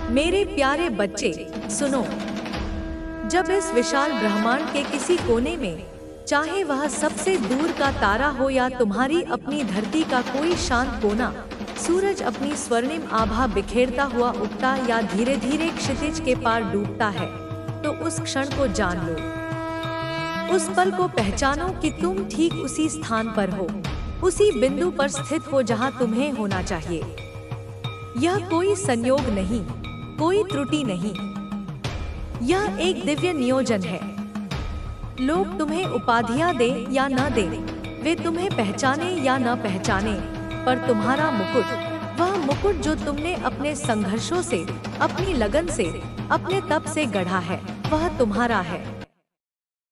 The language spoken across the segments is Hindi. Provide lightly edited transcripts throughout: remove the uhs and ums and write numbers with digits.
मेरे प्यारे बच्चे, सुनो। जब इस विशाल ब्रह्मांड के किसी कोने में, चाहे वह सबसे दूर का तारा हो या तुम्हारी अपनी धरती का कोई शांत कोना, सूरज अपनी स्वर्णिम आभा बिखेरता हुआ उगता या धीरे धीरे क्षितिज के पार डूबता है, तो उस क्षण को जान लो। उस पल को पहचानो कि तुम ठीक उसी स्थान पर हो, उसी बिंदु पर स्थित हो जहां तुम्हें होना चाहिए। यह कोई संयोग नहीं, कोई त्रुटि नहीं, यह एक दिव्य नियोजन है। लोग तुम्हें उपाधियां दे या न दे, वे तुम्हें पहचाने या न पहचाने, पर तुम्हारा मुकुट, वह मुकुट जो तुमने अपने संघर्षों से, अपनी लगन से, अपने तप से गढ़ा है, वह तुम्हारा है।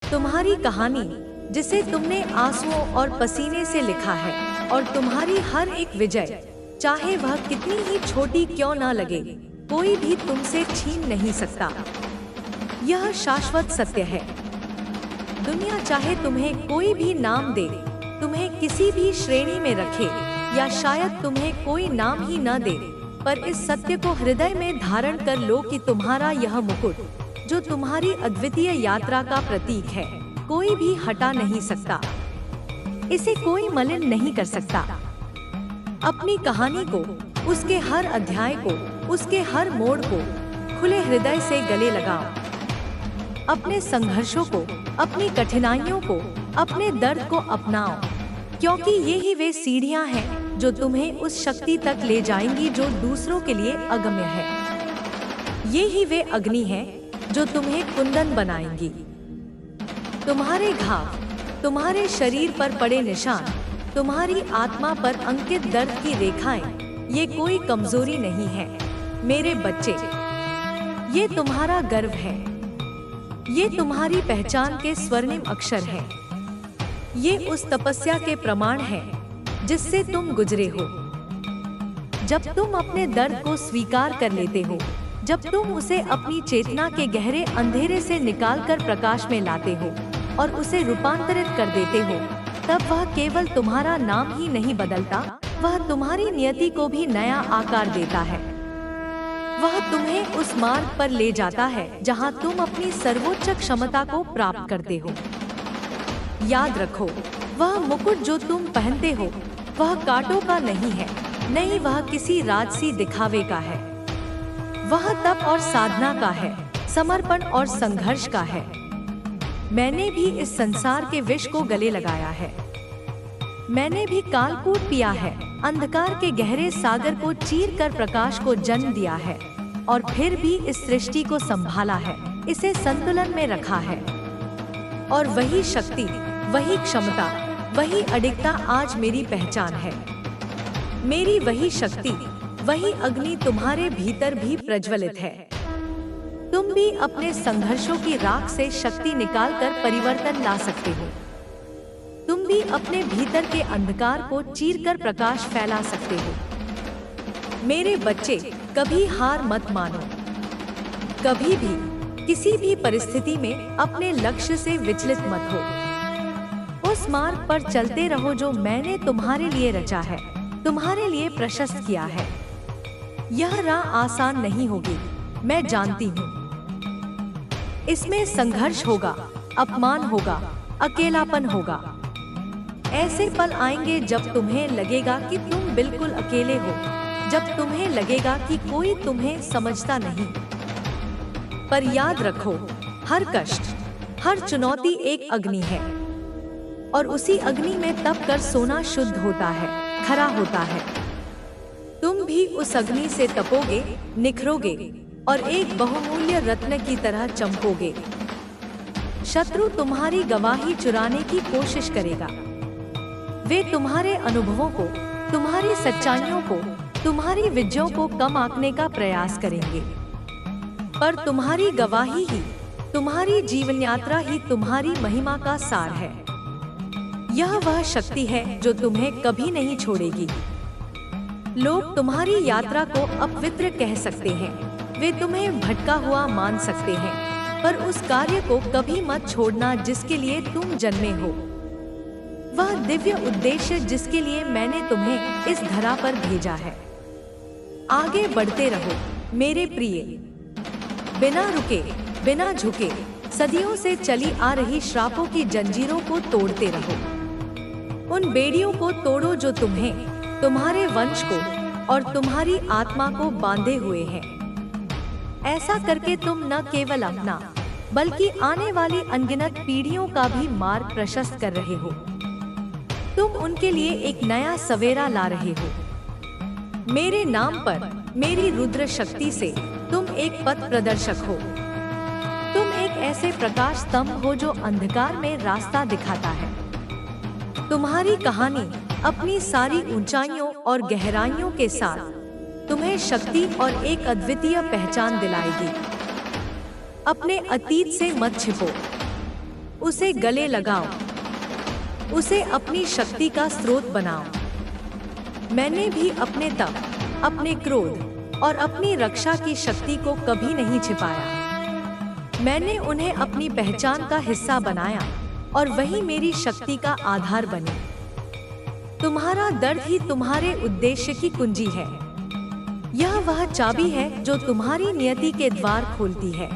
तुम्हारी कहानी, जिसे तुमने आंसुओं और पसीने से लिखा है, और तुम्हारी हर एक विजय, चाहे वह कितनी ही छोटी क्यों न लगे, कोई भी तुमसे छीन नहीं सकता। यह शाश्वत सत्य है। दुनिया चाहे तुम्हें कोई भी नाम दे, तुम्हें किसी भी श्रेणी में रखे, या शायद तुम्हें कोई नाम ही न दे, पर इस सत्य को हृदय में धारण कर लो कि तुम्हारा यह मुकुट, जो तुम्हारी अद्वितीय यात्रा का प्रतीक है, कोई भी हटा नहीं सकता। इसे कोई मलिन नहीं कर सकता। अपनी कहानी को, उसके हर अध्याय को, उसके हर मोड़ को खुले हृदय से गले लगाओ। अपने संघर्षों को, अपनी कठिनाइयों को, अपने दर्द को अपनाओ, क्योंकि ये ही वे सीढ़ियां हैं जो तुम्हें उस शक्ति तक ले जाएंगी जो दूसरों के लिए अगम्य है। ये ही वे अग्नि हैं जो तुम्हें कुंदन बनाएंगी। तुम्हारे घाव, तुम्हारे शरीर पर पड़े निशान, तुम्हारी आत्मा पर अंकित दर्द की रेखाएं, ये कोई कमजोरी नहीं है मेरे बच्चे। ये तुम्हारा गर्व है। ये तुम्हारी पहचान के स्वर्णिम अक्षर हैं। ये उस तपस्या के प्रमाण हैं जिससे तुम गुजरे हो। जब तुम अपने दर्द को स्वीकार कर लेते हो, जब तुम उसे अपनी चेतना के गहरे अंधेरे से निकालकर प्रकाश में लाते हो और उसे रूपांतरित कर देते हो, तब वह केवल तुम्हारा नाम ही नहीं बदलता, वह तुम्हारी नियति को भी नया आकार देता है। वह तुम्हें उस मार्ग पर ले जाता है जहां तुम अपनी सर्वोच्च क्षमता को प्राप्त करते हो। याद रखो, वह मुकुट जो तुम पहनते हो, वह कांटों का नहीं है, नहीं वह किसी राजसी दिखावे का है। वह तप और साधना का है, समर्पण और संघर्ष का है। मैंने भी इस संसार के विष को गले लगाया है। मैंने भी कालकूट पिया है, अंधकार के गहरे सागर को चीर कर प्रकाश को जन्म दिया है, और फिर भी इस सृष्टि को संभाला है, इसे संतुलन में रखा है। और वही शक्ति, वही क्षमता, वही अडिगता आज मेरी पहचान है। मेरी वही शक्ति, वही अग्नि तुम्हारे भीतर भी प्रज्वलित है। तुम भी अपने संघर्षों की राख से शक्ति निकालकर परिवर्तन ला सकते हो। तुम भी अपने भीतर के अंधकार को चीरकर प्रकाश फैला सकते हो। मेरे बच्चे, कभी हार मत मानो। कभी भी, किसी भी परिस्थिति में अपने लक्ष्य से विचलित मत हो। उस मार्ग पर चलते रहो जो मैंने तुम्हारे लिए रचा है, तुम्हारे लिए प्रशस्त किया है। यह राह आसान नहीं होगी, मैं जानती हूँ। इसमें संघर्ष होगा, अपमान होगा, अकेलापन होगा। ऐसे पल आएंगे जब तुम्हें लगेगा कि तुम बिल्कुल अकेले हो, जब तुम्हें लगेगा कि कोई तुम्हें समझता नहीं। पर याद रखो, हर कष्ट, हर चुनौती एक अग्नि है, और उसी अग्नि में तप कर सोना शुद्ध होता है, खरा होता है। तुम भी उस अग्नि से तपोगे, निखरोगे, और एक बहुमूल्य रत्न की तरह चमकोगे। शत्रु तुम्हारी गवाही चुराने की कोशिश करेगा। वे तुम्हारे अनुभवों को, तुम्हारी सच्चाइयों को, तुम्हारी विजयों को कम आंकने का प्रयास करेंगे। पर तुम्हारी गवाही ही, तुम्हारी जीवन यात्रा ही तुम्हारी महिमा का सार है। यह वह शक्ति है जो तुम्हें कभी नहीं छोड़ेगी। लोग तुम्हारी यात्रा को अपवित्र कह सकते हैं, वे तुम्हें भटका हुआ मान सकते हैं, पर उस कार्य को कभी मत छोड़ना जिसके लिए तुम जन्मे हो। वह दिव्य उद्देश्य जिसके लिए मैंने तुम्हें इस धरा पर भेजा है। आगे बढ़ते रहो, मेरे प्रिय, बिना रुके, बिना झुके, सदियों से चली आ रही श्रापों की जंजीरों को तोड़ते रहो। उन बेड़ियों को तोड़ो जो तुम्हें, तुम्हारे वंश को और तुम्हारी आत्मा को बांधे हुए हैं। ऐसा करके तुम न केवल अपना बल्कि आने वाली अनगिनत पीढ़ियों का भी मार्ग प्रशस्त कर रहे हो। तुम उनके लिए एक नया सवेरा ला रहे हो। मेरे नाम पर, मेरी रुद्र शक्ति से तुम एक पथ प्रदर्शक हो। तुम एक ऐसे प्रकाश स्तंभ हो जो अंधकार में रास्ता दिखाता है। तुम्हारी कहानी अपनी सारी ऊंचाइयों और गहराइयों के साथ तुम्हें शक्ति और एक अद्वितीय पहचान दिलाएगी। अपने अतीत से मत छिपो, उसे गले लगाओ, उसे अपनी शक्ति का स्रोत बनाओ। मैंने भी अपने तप, अपने क्रोध और अपनी रक्षा की शक्ति को कभी नहीं छिपाया। मैंने उन्हें अपनी पहचान का हिस्सा बनाया और वही मेरी शक्ति का आधार बने। तुम्हारा दर्द ही तुम्हारे उद्देश्य की कुंजी है। यह वह चाबी है जो तुम्हारी नियति के द्वार खोलती है।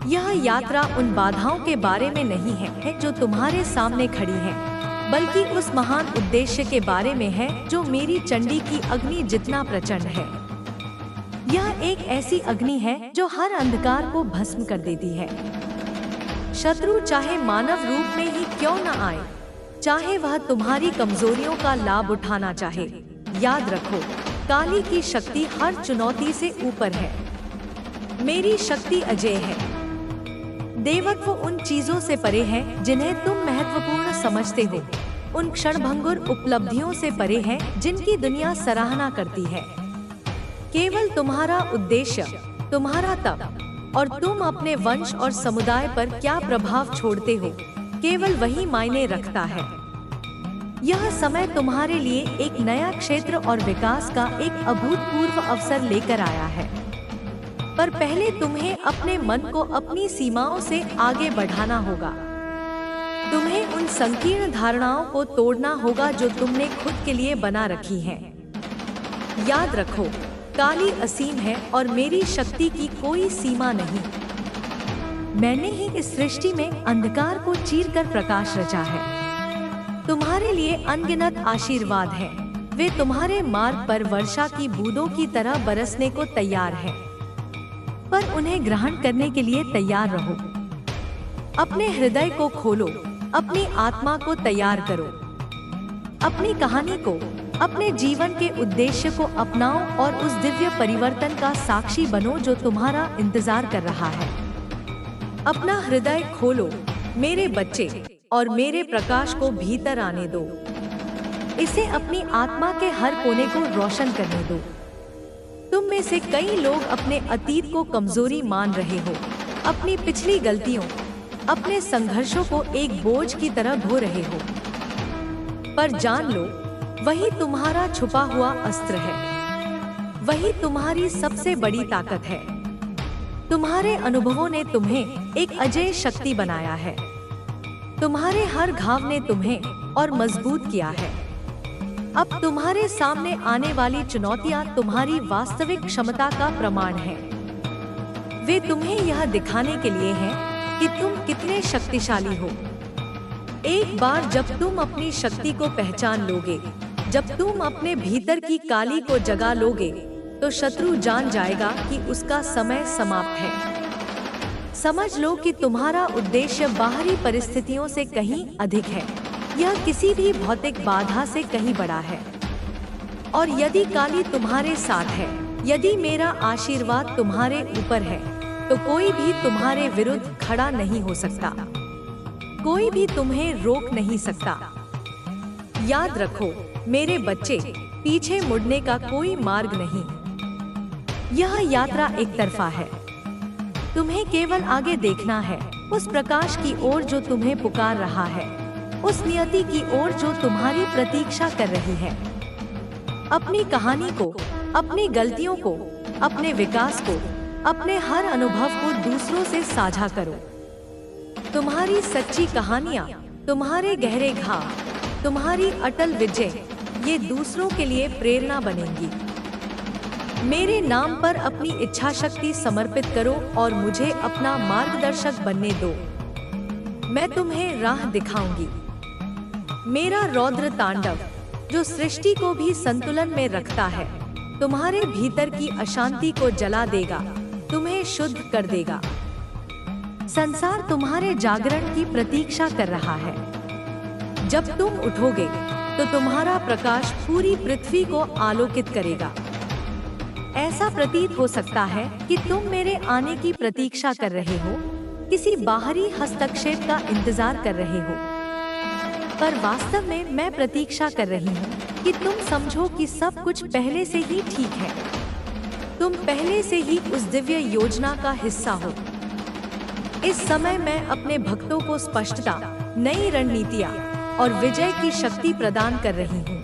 यह यात्रा उन बाधाओं के बारे में नहीं है जो तुम्हारे सामने खड़ी हैं, बल्कि उस महान उद्देश्य के बारे में है जो मेरी चंडी की अग्नि जितना प्रचंड है। यह एक ऐसी अग्नि है जो हर अंधकार को भस्म कर देती है। शत्रु चाहे मानव रूप में ही क्यों न आए, चाहे वह तुम्हारी कमजोरियों का लाभ उठाना चाहे, याद रखो, काली की शक्ति हर चुनौती से ऊपर है। मेरी शक्ति अजेय है। देवत्व उन चीजों से परे है जिन्हें तुम महत्वपूर्ण समझते हो, उन क्षणभंगुर उपलब्धियों से परे है जिनकी दुनिया सराहना करती है। केवल तुम्हारा उद्देश्य, तुम्हारा तप और तुम अपने वंश और समुदाय पर क्या प्रभाव छोड़ते हो, केवल वही मायने रखता है। यह समय तुम्हारे लिए एक नया क्षेत्र और विकास का एक अभूतपूर्व अवसर लेकर आया है। पर पहले तुम्हें अपने मन को अपनी सीमाओं से आगे बढ़ाना होगा। तुम्हें उन संकीर्ण धारणाओं को तोड़ना होगा जो तुमने खुद के लिए बना रखी हैं। याद रखो, काली असीम है और मेरी शक्ति की कोई सीमा नहीं। मैंने ही इस सृष्टि में अंधकार को चीरकर प्रकाश रचा है। तुम्हारे लिए अनगिनत आशीर्वाद हैं। वे तुम्हारे मार्ग पर वर्षा की बूंदों की तरह बरसने को तैयार हैं। पर उन्हें ग्रहण करने के लिए तैयार रहो। अपने हृदय को खोलो, अपनी आत्मा को तैयार करो। अपनी कहानी को, अपने जीवन के उद्देश्य को अपनाओ और उस दिव्य परिवर्तन का साक्षी बनो जो तुम्हारा इंतजार कर रहा है। अपना हृदय खोलो मेरे बच्चे और मेरे प्रकाश को भीतर आने दो। इसे अपनी आत्मा के हर कोने को रोशन करने दो। तुम में से कई लोग अपने अतीत को कमजोरी मान रहे हो, अपनी पिछली गलतियों, अपने संघर्षों को एक बोझ की तरह ढो रहे हो। पर जान लो, वही तुम्हारा छुपा हुआ अस्त्र है। वही तुम्हारी सबसे बड़ी ताकत है। तुम्हारे अनुभवों ने तुम्हें एक अजेय शक्ति बनाया है। तुम्हारे हर घाव ने तुम्हें और मजबूत किया है। अब तुम्हारे सामने आने वाली चुनौतियां तुम्हारी वास्तविक क्षमता का प्रमाण है। वे तुम्हें यह दिखाने के लिए हैं कि तुम कितने शक्तिशाली हो। एक बार जब तुम अपनी शक्ति को पहचान लोगे, जब तुम अपने भीतर की काली को जगा लोगे, तो शत्रु जान जाएगा कि उसका समय समाप्त है। समझ लो कि तुम्हारा उद्देश्य बाहरी परिस्थितियों से कहीं अधिक है। यह किसी भी भौतिक बाधा से कहीं बड़ा है। और यदि काली तुम्हारे साथ है, यदि मेरा आशीर्वाद तुम्हारे ऊपर है, तो कोई भी तुम्हारे विरुद्ध खड़ा नहीं हो सकता। कोई भी तुम्हें रोक नहीं सकता। याद रखो मेरे बच्चे, पीछे मुड़ने का कोई मार्ग नहीं। यह यात्रा एक तरफा है। तुम्हें केवल आगे देखना है, उस प्रकाश की ओर जो तुम्हें पुकार रहा है, उस नियति की ओर जो तुम्हारी प्रतीक्षा कर रही है। अपनी कहानी को, अपनी गलतियों को, अपने विकास को, अपने हर अनुभव को दूसरों से साझा करो। तुम्हारी सच्ची कहानियां, तुम्हारे गहरे घाव, तुम्हारी अटल विजय, ये दूसरों के लिए प्रेरणा बनेंगी। मेरे नाम पर अपनी इच्छा शक्ति समर्पित करो और मुझे अपना मार्गदर्शक बनने दो। मैं तुम्हें राह दिखाऊंगी। मेरा रौद्र तांडव, जो सृष्टि को भी संतुलन में रखता है, तुम्हारे भीतर की अशांति को जला देगा, तुम्हें शुद्ध कर देगा। संसार तुम्हारे जागरण की प्रतीक्षा कर रहा है। जब तुम उठोगे तो तुम्हारा प्रकाश पूरी पृथ्वी को आलोकित करेगा। ऐसा प्रतीत हो सकता है कि तुम मेरे आने की प्रतीक्षा कर रहे हो, किसी बाहरी हस्तक्षेप का इंतजार कर रहे हो, पर वास्तव में मैं प्रतीक्षा कर रही हूँ कि तुम समझो कि सब कुछ पहले से ही ठीक है। तुम पहले से ही उस दिव्य योजना का हिस्सा हो। इस समय मैं अपने भक्तों को स्पष्टता, नई रणनीतियाँ और विजय की शक्ति प्रदान कर रही हूँ।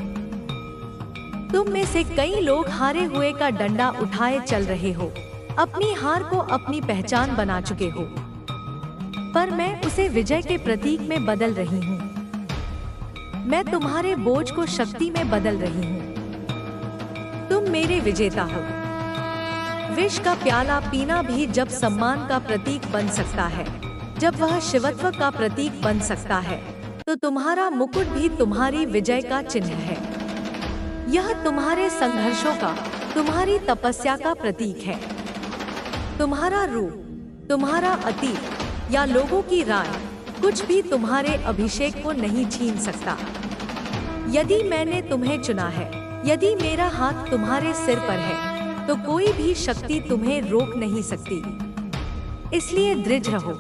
तुम में से कई लोग हारे हुए का डंडा उठाए चल रहे हो, अपनी हार को अपनी पहचान बना चुके हो, पर मैं उसे विजय के प्रतीक में बदल रही हूँ। मैं तुम्हारे बोझ को शक्ति में बदल रही हूँ। तुम मेरे विजेता हो। विष का प्याला पीना भी जब सम्मान का प्रतीक बन सकता है, जब वह शिवत्व का प्रतीक बन सकता है, तो तुम्हारा मुकुट भी तुम्हारी विजय का चिन्ह है। यह तुम्हारे संघर्षों का, तुम्हारी तपस्या का प्रतीक है। तुम्हारा रूप, तुम्हारा अतीत या लोगों की राय, कुछ भी तुम्हारे अभिषेक को नहीं छीन सकता। यदि मैंने तुम्हें चुना है, यदि मेरा हाथ तुम्हारे सिर पर है, तो कोई भी शक्ति तुम्हें रोक नहीं सकती। इसलिए दृढ़ रहो,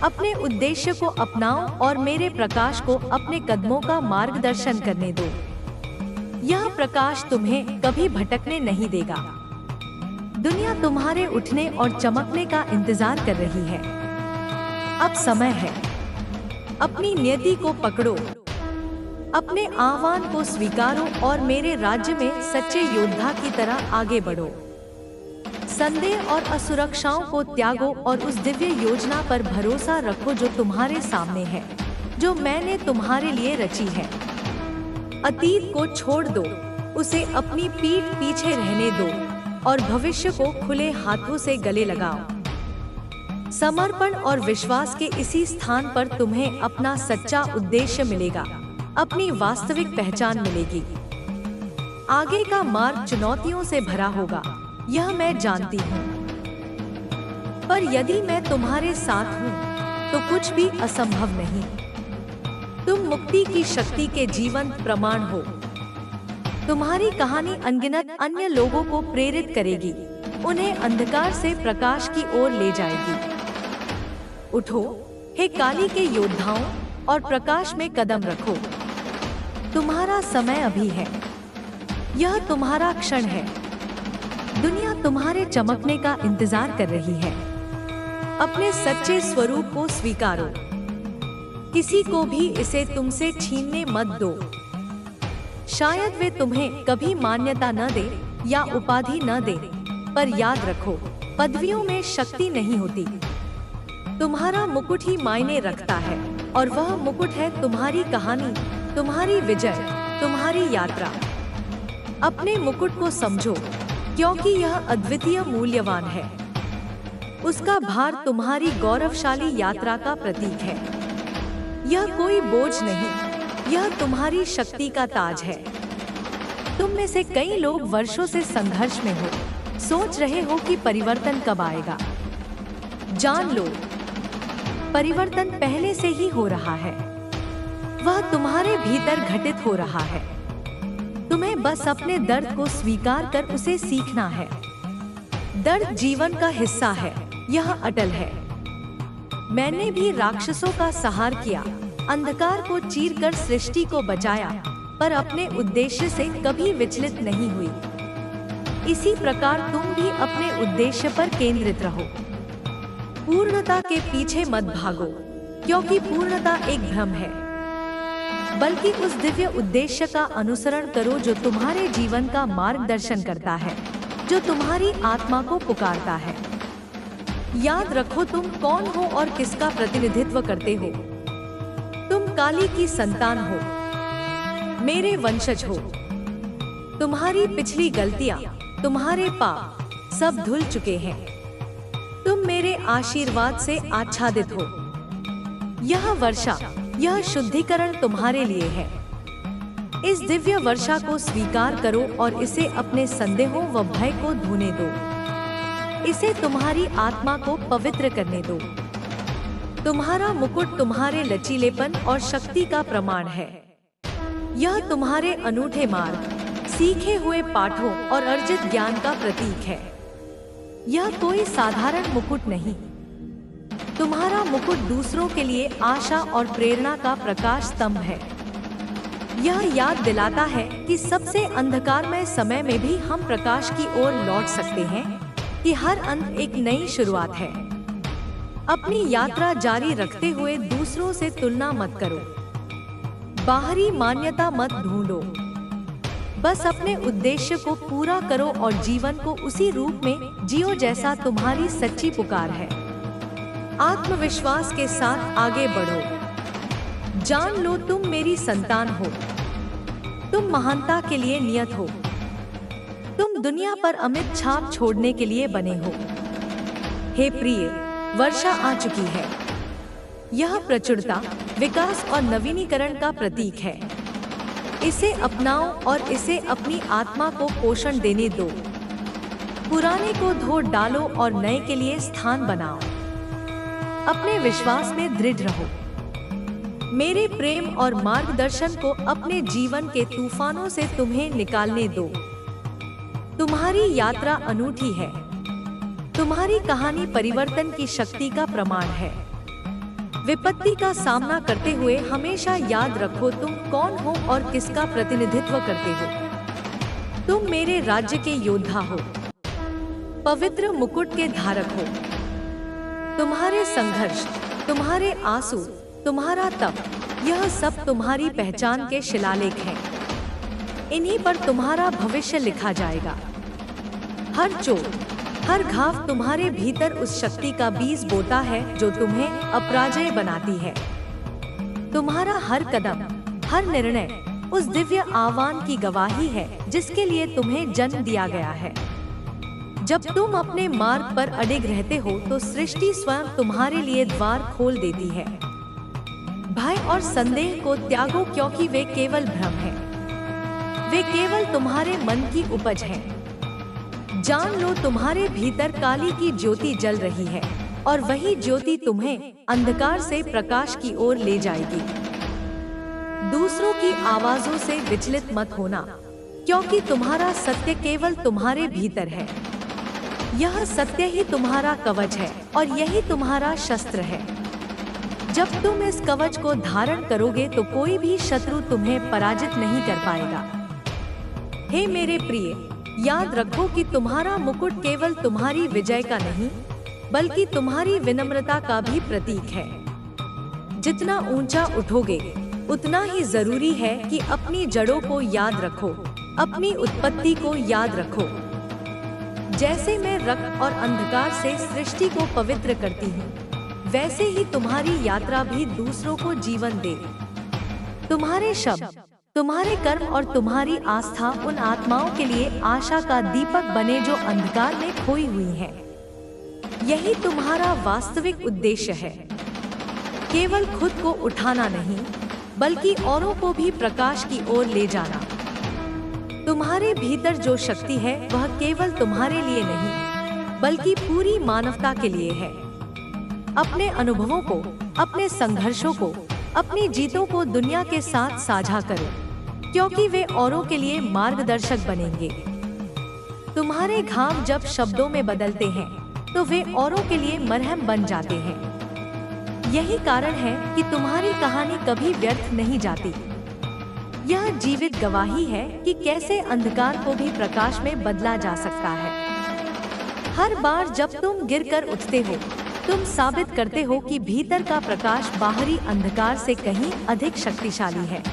अपने उद्देश्य को अपनाओ और मेरे प्रकाश को अपने कदमों का मार्गदर्शन करने दो। यह प्रकाश तुम्हें कभी भटकने नहीं देगा। दुनिया तुम्हारे उठने और चमकने का इंतजार कर रही है। अब समय है, अपनी नियति को पकड़ो, अपने आह्वान को स्वीकारो और मेरे राज्य में सच्चे योद्धा की तरह आगे बढ़ो। संदेह और असुरक्षाओं को त्यागो और उस दिव्य योजना पर भरोसा रखो जो तुम्हारे सामने है, जो मैंने तुम्हारे लिए रची है। अतीत को छोड़ दो, उसे अपनी पीठ पीछे रहने दो और भविष्य को खुले हाथों से गले लगाओ। समर्पण और विश्वास के इसी स्थान पर तुम्हें अपना सच्चा उद्देश्य मिलेगा, अपनी वास्तविक पहचान मिलेगी। आगे का मार्ग चुनौतियों से भरा होगा, यह मैं जानती हूँ, पर यदि मैं तुम्हारे साथ हूँ तो कुछ भी असंभव नहीं। तुम मुक्ति की शक्ति के जीवंत प्रमाण हो। तुम्हारी कहानी अनगिनत अन्य लोगों को प्रेरित करेगी, उन्हें अंधकार से प्रकाश की ओर ले जाएगी। उठो, हे काली के योद्धाओं, और प्रकाश में कदम रखो। तुम्हारा समय अभी है, यह तुम्हारा क्षण है। दुनिया तुम्हारे चमकने का इंतजार कर रही है। अपने सच्चे स्वरूप को स्वीकारो, किसी को भी इसे तुमसे छीनने मत दो। शायद वे तुम्हें कभी मान्यता न दे या उपाधि न दे, पर याद रखो, पदवियों में शक्ति नहीं होती। तुम्हारा मुकुट ही मायने रखता है, और वह मुकुट है तुम्हारी कहानी, तुम्हारी विजय, तुम्हारी यात्रा। अपने मुकुट को समझो, क्योंकि यह अद्वितीय मूल्यवान है। उसका भार तुम्हारी गौरवशाली यात्रा का प्रतीक है। यह कोई बोझ नहीं, यह तुम्हारी शक्ति का ताज है। तुम में से कई लोग वर्षों से संघर्ष में हो, सोच रहे हो कि परिवर्तन कब आएगा। जान लो, परिवर्तन पहले से ही हो रहा है। वह तुम्हारे भीतर घटित हो रहा है। तुम्हें बस अपने दर्द को स्वीकार कर उसे सीखना है। दर्द जीवन का हिस्सा है, यह अटल है। मैंने भी राक्षसों का संहार किया, अंधकार को चीरकर सृष्टि को बचाया, पर अपने उद्देश्य से कभी विचलित नहीं हुई। इसी प्रकार तुम भी अपने उद्देश्य पर केंद्रित रहो। पूर्णता के पीछे मत भागो, क्योंकि पूर्णता एक भ्रम है, बल्कि उस दिव्य उद्देश्य का अनुसरण करो जो तुम्हारे जीवन का मार्गदर्शन करता है, जो तुम्हारी आत्मा को पुकारता है। याद रखो तुम कौन हो और किसका प्रतिनिधित्व करते हो। तुम काली की संतान हो, मेरे वंशज हो। तुम्हारी पिछली गलतियां, तुम्हारे पाप सब धुल चुके हैं। तुम मेरे आशीर्वाद से आच्छादित हो। यह वर्षा, यह शुद्धिकरण तुम्हारे लिए है। इस दिव्य वर्षा को स्वीकार करो और इसे अपने संदेहों व भय को धोने दो। इसे तुम्हारी आत्मा को पवित्र करने दो। तुम्हारा मुकुट तुम्हारे लचीलेपन और शक्ति का प्रमाण है। यह तुम्हारे अनूठे मार्ग, सीखे हुए पाठों और अर्जित ज्ञान का प्रतीक है। यह कोई साधारण मुकुट नहीं। तुम्हारा मुकुट दूसरों के लिए आशा और प्रेरणा का प्रकाश स्तंभ है। यह याद दिलाता है कि सबसे अंधकारमय समय में भी हम प्रकाश की ओर लौट सकते हैं, कि हर अंत एक नई शुरुआत है। अपनी यात्रा जारी रखते हुए दूसरों से तुलना मत करो। बाहरी मान्यता मत ढूंढो। बस अपने उद्देश्य को पूरा करो और जीवन को उसी रूप में जियो जैसा तुम्हारी सच्ची पुकार है। आत्मविश्वास के साथ आगे बढ़ो। जान लो तुम मेरी संतान हो। तुम महानता के लिए नियत हो। तुम दुनिया पर अमिट छाप छोड़ने के लिए बने हो। हे प्रिय, वर्षा आ चुकी है। यह प्रचुरता, विकास और नवीनीकरण का प्रतीक है। इसे अपनाओ और इसे अपनी आत्मा को पोषण देने दो। पुराने को धो डालो और नए के लिए स्थान बनाओ। अपने विश्वास में दृढ़ रहो। मेरे प्रेम और मार्गदर्शन को अपने जीवन के तूफानों से तुम्हें निकालने दो। तुम्हारी यात्रा अनूठी है। तुम्हारी कहानी परिवर्तन की शक्ति का प्रमाण है। विपत्ति का सामना करते हुए हमेशा याद रखो तुम कौन हो और किसका प्रतिनिधित्व करते हो। तुम मेरे राज्य के योद्धा हो, पवित्र मुकुट के धारक हो। तुम्हारे संघर्ष, तुम्हारे आंसू, तुम्हारा तप, यह सब तुम्हारी पहचान के शिलालेख हैं। इन्हीं पर तुम्हारा भविष्य लिखा जाएगा। हर चोट, हर घाव तुम्हारे भीतर उस शक्ति का बीज बोता है जो तुम्हें अपराजय बनाती है। तुम्हारा हर कदम, हर निर्णय उस दिव्य आह्वान की गवाही है जिसके लिए तुम्हें जन्म दिया गया है। जब तुम अपने मार्ग पर अडिग रहते हो तो सृष्टि स्वयं तुम्हारे लिए द्वार खोल देती है। भय और संदेह को त्यागो क्योंकि वे केवल भ्रम हैं। वे केवल तुम्हारे मन की उपज हैं। जान लो तुम्हारे भीतर काली की ज्योति जल रही है और वही ज्योति तुम्हें अंधकार से प्रकाश की ओर ले जाएगी। दूसरों की आवाजों से विचलित मत होना, क्योंकि तुम्हारा सत्य केवल तुम्हारे भीतर है। यह सत्य ही तुम्हारा कवच है और यही तुम्हारा शस्त्र है। जब तुम इस कवच को धारण करोगे तो कोई भी शत्रु तुम्हें पराजित नहीं कर पाएगा। हे मेरे प्रिय, याद रखो कि तुम्हारा मुकुट केवल तुम्हारी विजय का नहीं, बल्कि तुम्हारी विनम्रता का भी प्रतीक है। जितना ऊंचा उठोगे, उतना ही जरूरी है कि अपनी जड़ों को याद रखो, अपनी उत्पत्ति को याद रखो। जैसे मैं रक्त और अंधकार से सृष्टि को पवित्र करती हूँ, वैसे ही तुम्हारी यात्रा भी दूसरों को जीवन दे। तुम्हारे शब्द, तुम्हारे कर्म और तुम्हारी आस्था उन आत्माओं के लिए आशा का दीपक बने जो अंधकार में खोई हुई हैं। यही तुम्हारा वास्तविक उद्देश्य है। केवल खुद को उठाना नहीं, बल्कि औरों को भी प्रकाश की ओर ले जाना। तुम्हारे भीतर जो शक्ति है वह केवल तुम्हारे लिए नहीं, बल्कि पूरी मानवता के लिए है। अपने अनुभवों को, अपने संघर्षों को, अपनी जीतों को दुनिया के साथ साझा करो, क्योंकि वे औरों के लिए मार्गदर्शक बनेंगे। तुम्हारे घाव जब शब्दों में बदलते हैं तो वे औरों के लिए मरहम बन जाते हैं। यही कारण है कि तुम्हारी कहानी कभी व्यर्थ नहीं जाती। यह जीवित गवाही है कि कैसे अंधकार को भी प्रकाश में बदला जा सकता है। हर बार जब तुम गिरकर उठते हो, तुम साबित करते हो कि भीतर का प्रकाश बाहरी अंधकार से कहीं अधिक शक्तिशाली है।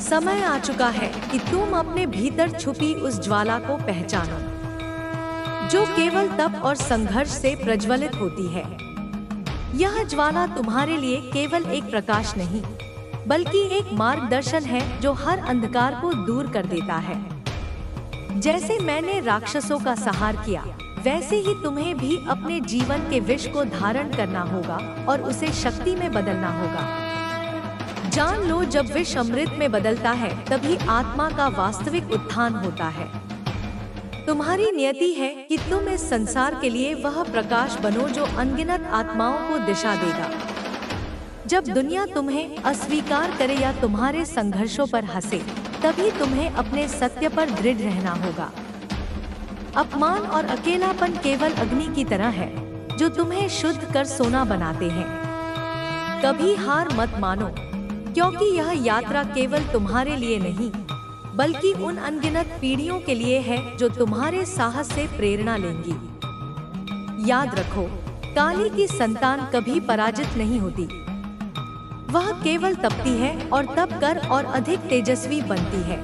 समय आ चुका है कि तुम अपने भीतर छुपी उस ज्वाला को पहचानो, जो केवल तप और संघर्ष से प्रज्वलित होती है। यह ज्वाला तुम्हारे लिए केवल एक प्रकाश नहीं, बल्कि एक मार्गदर्शन है जो हर अंधकार को दूर कर देता है। जैसे मैंने राक्षसों का संहार किया, वैसे ही तुम्हें भी अपने जीवन के विष को धारण करना होगा और उसे शक्ति में बदलना होगा। जान लो, जब विष अमृत में बदलता है तभी आत्मा का वास्तविक उत्थान होता है। तुम्हारी नियति है कि तुम इस संसार के लिए वह प्रकाश बनो जो अनगिनत आत्माओं को दिशा देगा। जब दुनिया तुम्हें अस्वीकार करे या तुम्हारे संघर्षों पर हंसे, तभी तुम्हें अपने सत्य पर दृढ़ रहना होगा। अपमान और अकेलापन केवल अग्नि की तरह है जो तुम्हें शुद्ध कर सोना बनाते हैं। कभी हार मत मानो, क्योंकि यह यात्रा केवल तुम्हारे लिए नहीं बल्कि उन अनगिनत पीढ़ियों के लिए है जो तुम्हारे साहस से प्रेरणा लेंगी। याद रखो, काली की संतान कभी पराजित नहीं होती। वह केवल तपती है और तप कर और अधिक तेजस्वी बनती है।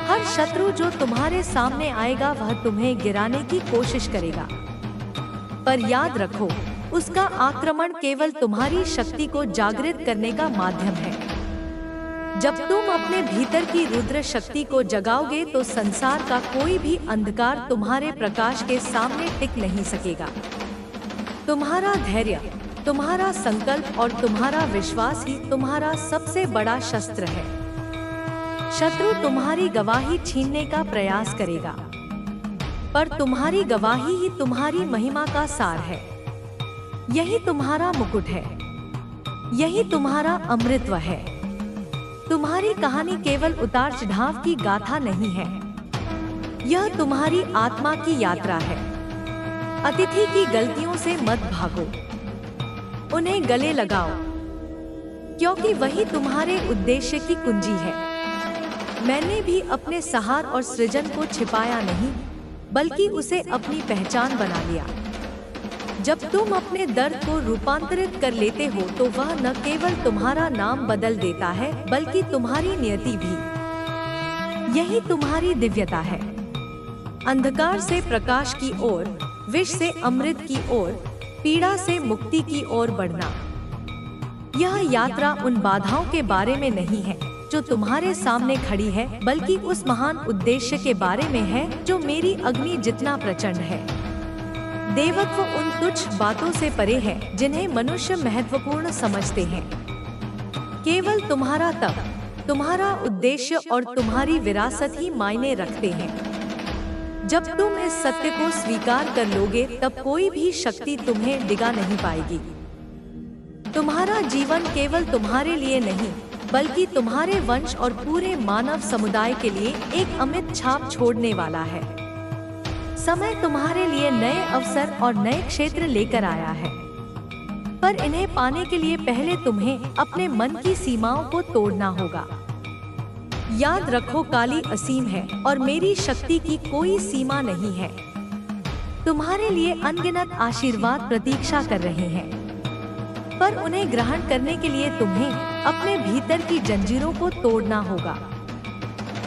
हर शत्रु जो तुम्हारे सामने आएगा वह तुम्हें गिराने की कोशिश करेगा, पर याद रखो, उसका आक्रमण केवल तुम्हारी शक्ति को जागृत करने का माध्यम है। जब तुम अपने भीतर की रुद्र शक्ति को जगाओगे तो संसार का कोई भी अंधकार तुम्हारे प्रकाश के सामने टिक नहीं सकेगा। तुम्हारा धैर्य, तुम्हारा संकल्प और तुम्हारा विश्वास ही तुम्हारा सबसे बड़ा शस्त्र है। शत्रु तुम्हारी गवाही छीनने का प्रयास करेगा, पर तुम्हारी गवाही ही तुम्हारी महिमा का सार है। यही तुम्हारा मुकुट है, यही तुम्हारा अमृतत्व है। तुम्हारी कहानी केवल उतार चढ़ाव की गाथा नहीं है, यह तुम्हारी आत्मा की यात्रा है। अतिथि की गलतियों से मत भागो, उन्हें गले लगाओ, क्योंकि वही तुम्हारे उद्देश्य की कुंजी है। मैंने भी अपने सहार और सृजन को छिपाया नहीं, बल्कि उसे अपनी पहचान बना लिया। जब तुम अपने दर्द को रूपांतरित कर लेते हो तो वह न केवल तुम्हारा नाम बदल देता है बल्कि तुम्हारी नियति भी। यही तुम्हारी दिव्यता है। अंधकार से प्रकाश की ओर, विष से अमृत की ओर, पीड़ा से मुक्ति की ओर बढ़ना। यह यात्रा उन बाधाओं के बारे में नहीं है जो तुम्हारे सामने खड़ी है, बल्कि उस महान उद्देश्य के बारे में है जो मेरी अग्नि जितना प्रचंड है। देवत्व उन तुच्छ बातों से परे है जिन्हें मनुष्य महत्वपूर्ण समझते हैं। केवल तुम्हारा तप, तुम्हारा उद्देश्य और तुम्हारी विरासत ही मायने रखते हैं। जब तुम इस सत्य को स्वीकार कर लोगे तब कोई भी शक्ति तुम्हें डिगा नहीं पाएगी। तुम्हारा जीवन केवल तुम्हारे लिए नहीं बल्कि तुम्हारे वंश और पूरे मानव समुदाय के लिए एक अमिट छाप छोड़ने वाला है। समय तुम्हारे लिए नए अवसर और नए क्षेत्र लेकर आया है, पर इन्हें पाने के लिए पहले तुम्हें अपने मन की सीमाओं को तोड़ना होगा। याद रखो, काली असीम है और मेरी शक्ति की कोई सीमा नहीं है। तुम्हारे लिए अनगिनत आशीर्वाद प्रतीक्षा कर रहे हैं, पर उन्हें ग्रहण करने के लिए तुम्हें अपने भीतर की जंजीरों को तोड़ना होगा।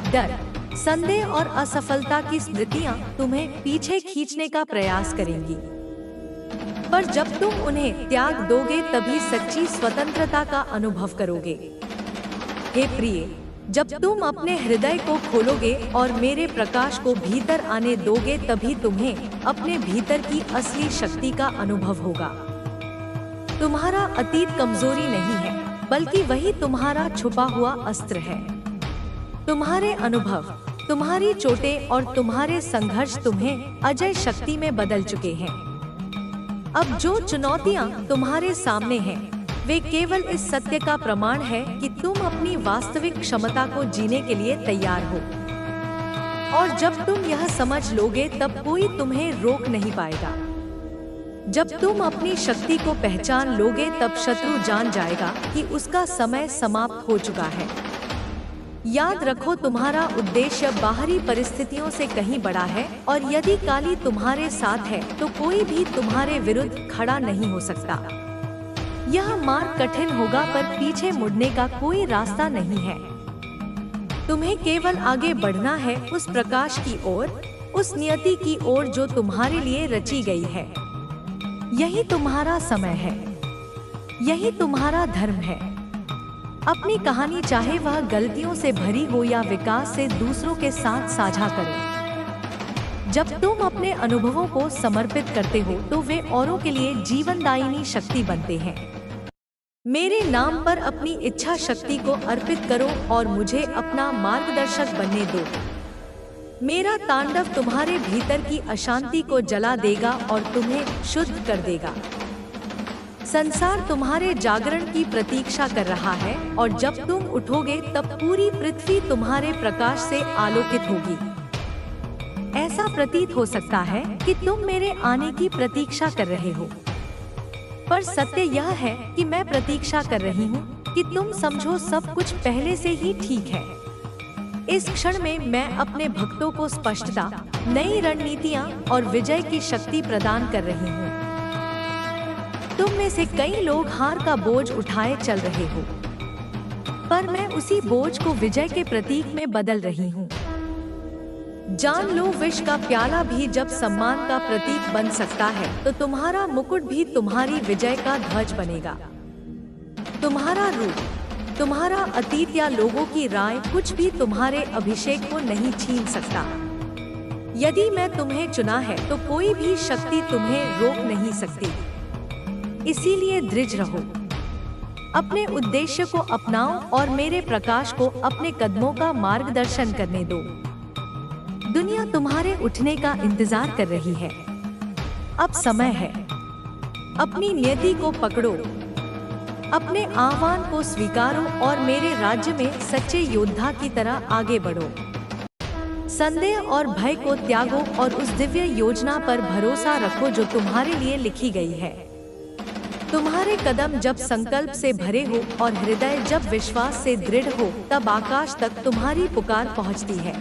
डर, संदेह और असफलता की स्मृतियां तुम्हें पीछे खींचने का प्रयास करेंगी, पर जब तुम उन्हें त्याग दोगे तभी सच्ची स्वतंत्रता का अनुभव करोगे। हे प्रिय, जब तुम अपने हृदय को खोलोगे और मेरे प्रकाश को भीतर आने दोगे तभी तुम्हें अपने भीतर की असली शक्ति का अनुभव होगा। तुम्हारा अतीत कमजोरी नहीं है, बल्कि वही तुम्हारा छुपा हुआ अस्त्र है। तुम्हारे अनुभव, तुम्हारी चोटें और तुम्हारे संघर्ष तुम्हें अजय शक्ति में बदल चुके हैं। अब जो चुनौतियां तुम्हारे सामने हैं, वे केवल इस सत्य का प्रमाण है कि तुम अपनी वास्तविक क्षमता को जीने के लिए तैयार हो। और जब तुम यह समझ लोगे तब कोई तुम्हें रोक नहीं पाएगा। जब तुम अपनी शक्ति को पहचान लोगे तब शत्रु जान जाएगा कि उसका समय समाप्त हो चुका है। याद रखो, तुम्हारा उद्देश्य बाहरी परिस्थितियों से कहीं बड़ा है और यदि काली तुम्हारे साथ है तो कोई भी तुम्हारे विरुद्ध खड़ा नहीं हो सकता। यह मार्ग कठिन होगा पर पीछे मुड़ने का कोई रास्ता नहीं है। तुम्हें केवल आगे बढ़ना है उस प्रकाश की ओर, उस नियति की ओर जो तुम्हारे लिए रची गई है। यही तुम्हारा समय है, यही तुम्हारा धर्म है। अपनी कहानी चाहे वह गलतियों से भरी हो या विकास से दूसरों के साथ साझा करो। जब तुम अपने अनुभवों को समर्पित करते हो तो वे औरों के लिए जीवनदायिनी शक्ति बनते हैं। मेरे नाम पर अपनी इच्छा शक्ति को अर्पित करो और मुझे अपना मार्गदर्शक बनने दो। मेरा तांडव तुम्हारे भीतर की अशांति को जला देगा और तुम्हें शुद्ध कर देगा। संसार तुम्हारे जागरण की प्रतीक्षा कर रहा है और जब तुम उठोगे तब पूरी पृथ्वी तुम्हारे प्रकाश से आलोकित होगी। ऐसा प्रतीत हो सकता है कि तुम मेरे आने की प्रतीक्षा कर रहे हो, पर सत्य यह है कि मैं प्रतीक्षा कर रही हूँ कि तुम समझो सब कुछ पहले से ही ठीक है। इस क्षण में मैं अपने भक्तों को स्पष्टता, नई रणनीतियाँ और विजय की शक्ति प्रदान कर रही हूँ। तुम में से कई लोग हार का बोझ उठाए चल रहे हो, पर मैं उसी बोझ को विजय के प्रतीक में बदल रही हूँ। जान लो, विष का प्याला भी जब सम्मान का प्रतीक बन सकता है तो तुम्हारा मुकुट भी तुम्हारी विजय का ध्वज बनेगा। तुम्हारा रूप, तुम्हारा अतीत या लोगों की राय कुछ भी तुम्हारे अभिषेक को नहीं छीन सकता। यदि मैं तुम्हें चुना है तो कोई भी शक्ति तुम्हें रोक नहीं सकती। इसीलिए दृढ़ रहो, अपने उद्देश्य को अपनाओ और मेरे प्रकाश को अपने कदमों का मार्गदर्शन करने दो। दुनिया तुम्हारे उठने का इंतजार कर रही है। अब समय है, अपनी नियति को पकड़ो, अपने आह्वान को स्वीकारो और मेरे राज्य में सच्चे योद्धा की तरह आगे बढ़ो। संदेह और भय को त्यागो और उस दिव्य योजना पर भरोसा रखो जो तुम्हारे लिए लिखी गई है। तुम्हारे कदम जब संकल्प से भरे हो और हृदय जब विश्वास से दृढ़ हो, तब आकाश तक तुम्हारी पुकार पहुंचती है।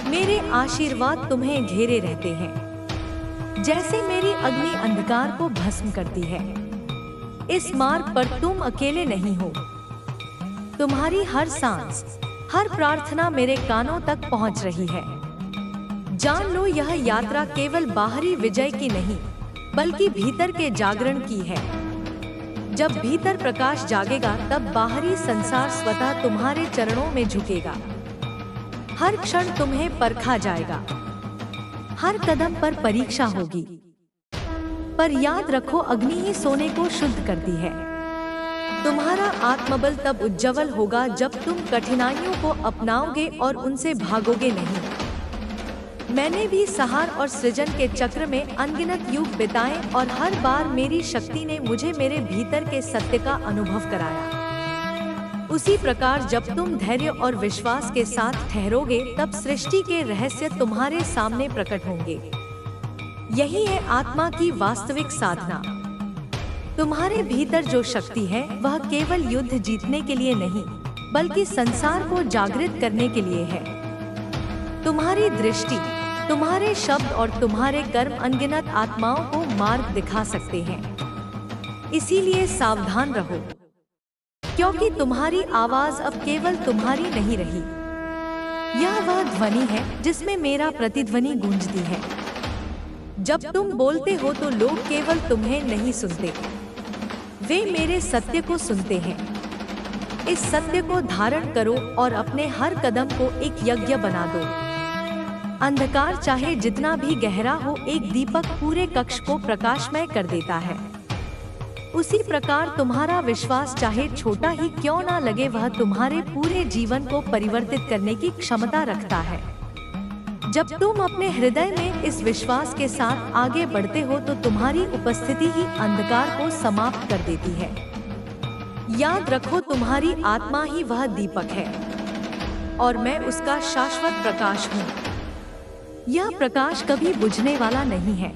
मेरे आशीर्वाद तुम्हें घेरे रहते हैं, जैसे मेरी अग्नि अंधकार को भस्म करती है। इस मार्ग पर तुम अकेले नहीं हो। तुम्हारी हर सांस, हर प्रार्थना मेरे कानों तक पहुंच रही है। जान लो, यह यात्रा केवल बाहरी विजय की नहीं, बल्कि भीतर के जागरण की है। जब भीतर प्रकाश जागेगा तब बाहरी संसार स्वतः तुम्हारे चरणों में झुकेगा। हर क्षण तुम्हें परखा जाएगा, हर कदम पर परीक्षा होगी, पर याद रखो, अग्नि ही सोने को शुद्ध करती है। तुम्हारा आत्मबल तब उज्जवल होगा जब तुम कठिनाइयों को अपनाओगे और उनसे भागोगे नहीं। मैंने भी सहार और सृजन के चक्र में अनगिनत युग बिताए और हर बार मेरी शक्ति ने मुझे मेरे भीतर के सत्य का अनुभव कराया। उसी प्रकार जब तुम धैर्य और विश्वास के साथ ठहरोगे तब सृष्टि के रहस्य तुम्हारे सामने प्रकट होंगे। यही है आत्मा की वास्तविक साधना। तुम्हारे भीतर जो शक्ति है वह केवल युद्ध जीतने के लिए नहीं, बल्कि संसार को जागृत करने के लिए है। तुम्हारी दृष्टि, तुम्हारे शब्द और तुम्हारे कर्म अनगिनत आत्माओं को मार्ग दिखा सकते हैं। इसीलिए सावधान रहो, क्योंकि तुम्हारी आवाज अब केवल तुम्हारी नहीं रही। यह वह ध्वनि है जिसमें मेरा प्रतिध्वनि गूंजती है। जब तुम बोलते हो तो लोग केवल तुम्हें नहीं सुनते, वे मेरे सत्य को सुनते हैं। इस सत्य को धारण करो और अपने हर कदम को एक यज्ञ बना दो। अंधकार चाहे जितना भी गहरा हो, एक दीपक पूरे कक्ष को प्रकाशमय कर देता है। उसी प्रकार तुम्हारा विश्वास चाहे छोटा ही क्यों ना लगे, वह तुम्हारे पूरे जीवन को परिवर्तित करने की क्षमता रखता है। जब तुम अपने हृदय में इस विश्वास के साथ आगे बढ़ते हो तो तुम्हारी उपस्थिति ही अंधकार को समाप्त कर देती है। याद रखो, तुम्हारी आत्मा ही वह दीपक है और मैं उसका शाश्वत प्रकाश हूँ। यह प्रकाश कभी बुझने वाला नहीं है।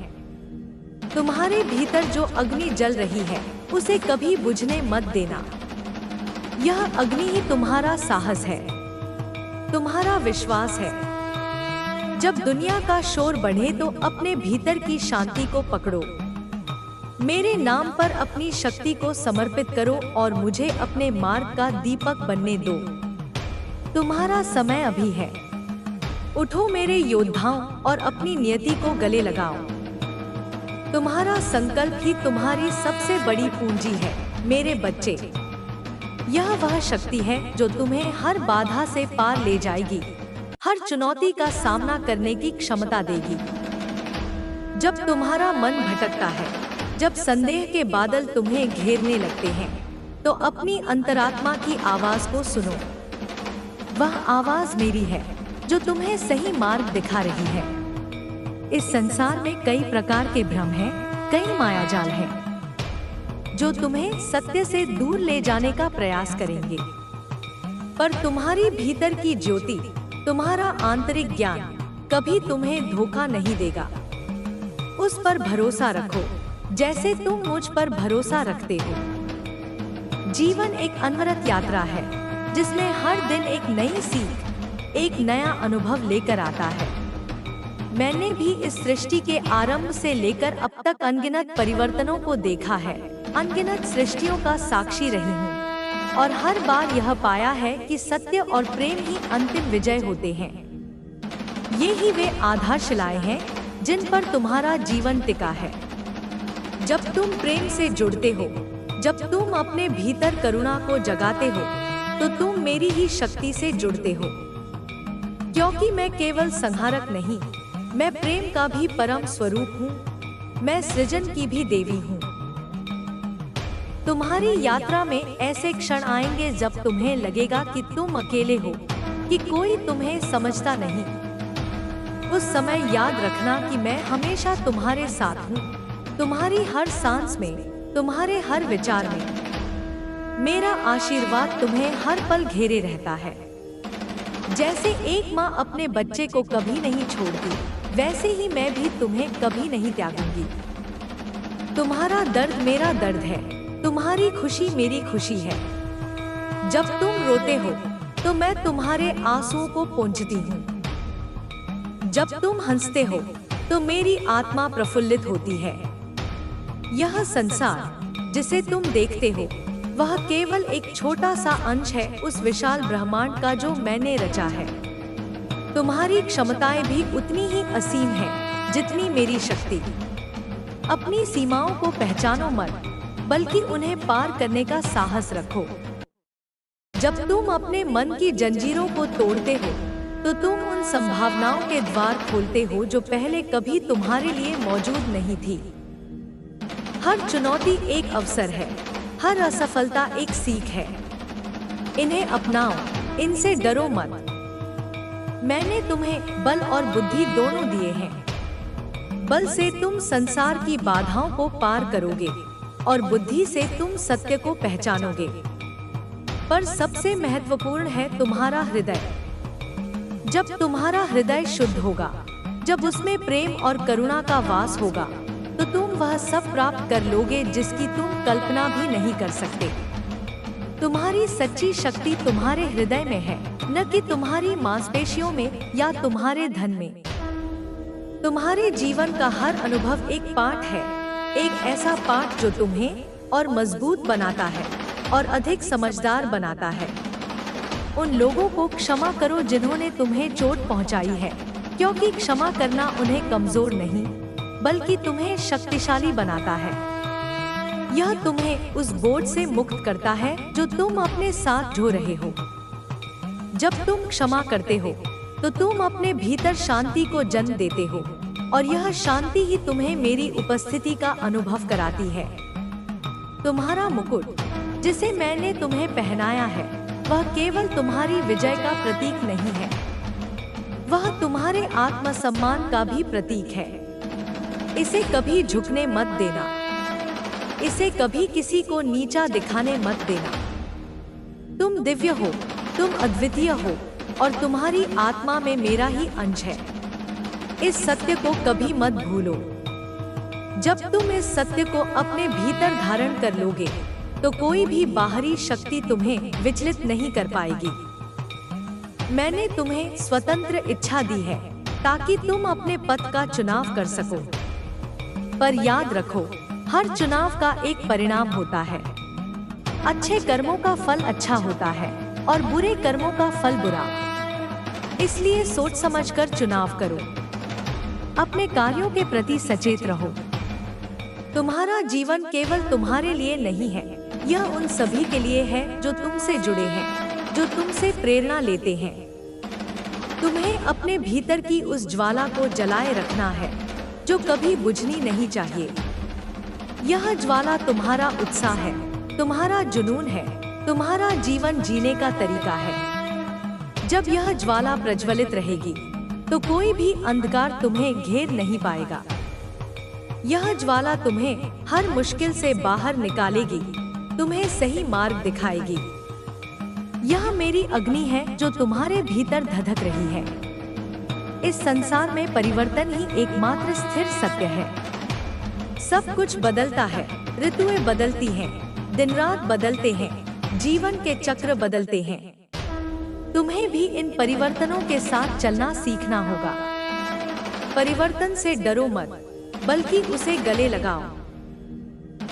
तुम्हारे भीतर जो अग्नि जल रही है उसे कभी बुझने मत देना। यह अग्नि ही तुम्हारा साहस है, तुम्हारा विश्वास है। जब दुनिया का शोर बढ़े तो अपने भीतर की शांति को पकड़ो। मेरे नाम पर अपनी शक्ति को समर्पित करो और मुझे अपने मार्ग का दीपक बनने दो। तुम्हारा समय अभी है। उठो मेरे योद्धाओं और अपनी नियति को गले लगाओ। तुम्हारा संकल्प ही तुम्हारी सबसे बड़ी पूंजी है मेरे बच्चे। यह वह शक्ति है जो तुम्हें हर बाधा से पार ले जाएगी, हर चुनौती का सामना करने की क्षमता देगी। जब तुम्हारा मन भटकता है, जब संदेह के बादल तुम्हें घेरने लगते हैं, तो अपनी अंतरात्मा की आवाज को सुनो। वह आवाज मेरी है जो तुम्हें सही मार्ग दिखा रही है। इस संसार में कई प्रकार के भ्रम हैं, कई मायाजाल हैं जो तुम्हें सत्य से दूर ले जाने का प्रयास करेंगे। पर तुम्हारी भीतर की ज्योति, तुम्हारा आंतरिक ज्ञान कभी तुम्हें धोखा नहीं देगा। उस पर भरोसा रखो जैसे तुम मुझ पर भरोसा रखते हो। जीवन एक अनवरत यात्रा है जिसमें हर दिन एक नई सीख, एक नया अनुभव लेकर आता है। मैंने भी इस सृष्टि के आरंभ से लेकर अब तक अनगिनत परिवर्तनों को देखा है, अनगिनत सृष्टियों का साक्षी रही हूँ और हर बार यह पाया है कि सत्य और प्रेम ही अंतिम विजय होते हैं। ये ही वे आधारशिलाएं हैं जिन पर तुम्हारा जीवन टिका है। जब तुम प्रेम से जुड़ते हो, जब तुम अपने भीतर करुणा को जगाते हो, तो तुम मेरी ही शक्ति से जुड़ते हो। क्योंकि मैं केवल संहारक नहीं, मैं प्रेम का भी परम स्वरूप हूँ, मैं सृजन की भी देवी हूँ। तुम्हारी यात्रा में ऐसे क्षण आएंगे जब तुम्हें लगेगा कि तुम अकेले हो, कि कोई तुम्हें समझता नहीं। उस समय याद रखना कि मैं हमेशा तुम्हारे साथ हूँ, तुम्हारी हर सांस में, तुम्हारे हर विचार में। मेरा आशीर्वाद तुम्हें हर पल घेरे रहता है। जैसे एक माँ अपने बच्चे को कभी नहीं छोड़ती, वैसे ही मैं भी तुम्हें कभी नहीं त्यागूंगी। तुम्हारा दर्द मेरा दर्द है, तुम्हारी खुशी मेरी खुशी है। जब तुम रोते हो तो मैं तुम्हारे आंसुओं को पोंछती हूँ। जब तुम हंसते हो तो मेरी आत्मा प्रफुल्लित होती है। यह संसार जिसे तुम देखते हो वह केवल एक छोटा सा अंश है उस विशाल ब्रह्मांड का जो मैंने रचा है। तुम्हारी क्षमताएं भी उतनी ही असीम हैं जितनी मेरी शक्ति। अपनी सीमाओं को पहचानो मत, बल्कि उन्हें पार करने का साहस रखो। जब तुम अपने मन की जंजीरों को तोड़ते हो तो तुम उन संभावनाओं के द्वार खोलते हो जो पहले कभी तुम्हारे लिए मौजूद नहीं थी। हर चुनौती एक अवसर है, हर असफलता एक सीख है। इन्हें अपनाओ, इनसे डरो मत। मैंने तुम्हें बल और बुद्धि दोनों दिए हैं। बल से तुम संसार की बाधाओं को पार करोगे और बुद्धि से तुम सत्य को पहचानोगे। पर सबसे महत्वपूर्ण है तुम्हारा हृदय। जब तुम्हारा हृदय शुद्ध होगा, जब उसमें प्रेम और करुणा का वास होगा, तो तुम वह सब प्राप्त कर लोगे जिसकी तुम कल्पना भी नहीं कर सकते। तुम्हारी सच्ची शक्ति तुम्हारे हृदय में है, न कि तुम्हारी मांसपेशियों में या तुम्हारे धन में। तुम्हारे जीवन का हर अनुभव एक पाठ है, एक ऐसा पाठ जो तुम्हें और मजबूत बनाता है और अधिक समझदार बनाता है। उन लोगों को क्षमा करो जिन्होंने तुम्हें चोट पहुंचाई है, क्योंकि क्षमा करना उन्हें कमजोर नहीं, बल्कि तुम्हें शक्तिशाली बनाता है। यह तुम्हें उस बोझ से मुक्त करता है जो तुम अपने साथ ढो रहे हो। जब तुम क्षमा करते हो तो तुम अपने भीतर शांति को जन्म देते हो, और यह शांति ही तुम्हें मेरी उपस्थिति का अनुभव कराती है। तुम्हारा मुकुट जिसे मैंने तुम्हें पहनाया है, वह केवल तुम्हारी विजय का प्रतीक नहीं है, वह तुम्हारे आत्मसम्मान का भी प्रतीक है। इसे कभी झुकने मत देना, इसे कभी किसी को नीचा दिखाने मत देना। तुम दिव्य हो, तुम अद्वितीय हो, और तुम्हारी आत्मा में मेरा ही अंश है। इस सत्य को कभी मत भूलो। जब तुम इस सत्य को अपने भीतर धारण कर लोगे, तो कोई भी बाहरी शक्ति तुम्हें विचलित नहीं कर पाएगी। मैंने तुम्हें स्वतंत्र इच्छा दी है ताकि तुम अपने पथ का चुनाव कर सको। पर याद रखो, हर चुनाव का एक परिणाम होता है। अच्छे कर्मों का फल अच्छा होता है और बुरे कर्मों का फल बुरा। इसलिए सोच समझकर चुनाव करो। अपने कार्यों के प्रति सचेत रहो। तुम्हारा जीवन केवल तुम्हारे लिए नहीं है, यह उन सभी के लिए है जो तुमसे जुड़े हैं, जो तुमसे प्रेरणा लेते हैं। तुम्हें अपने भीतर की उस ज्वाला को जलाए रखना है जो कभी बुझनी नहीं चाहिए। यह ज्वाला तुम्हारा उत्साह है, तुम्हारा जुनून है, तुम्हारा जीवन जीने का तरीका है। जब यह ज्वाला प्रज्वलित रहेगी तो कोई भी अंधकार तुम्हें घेर नहीं पाएगा। यह ज्वाला तुम्हें हर मुश्किल से बाहर निकालेगी, तुम्हें सही मार्ग दिखाएगी। यह मेरी अग्नि है जो तुम्हारे भीतर धधक रही है। इस संसार में परिवर्तन ही एकमात्र स्थिर सत्य है। सब कुछ बदलता है, ऋतुएं बदलती हैं, दिन रात बदलते हैं, जीवन के चक्र बदलते हैं। तुम्हें भी इन परिवर्तनों के साथ चलना सीखना होगा। परिवर्तन से डरो मत, बल्कि उसे गले लगाओ,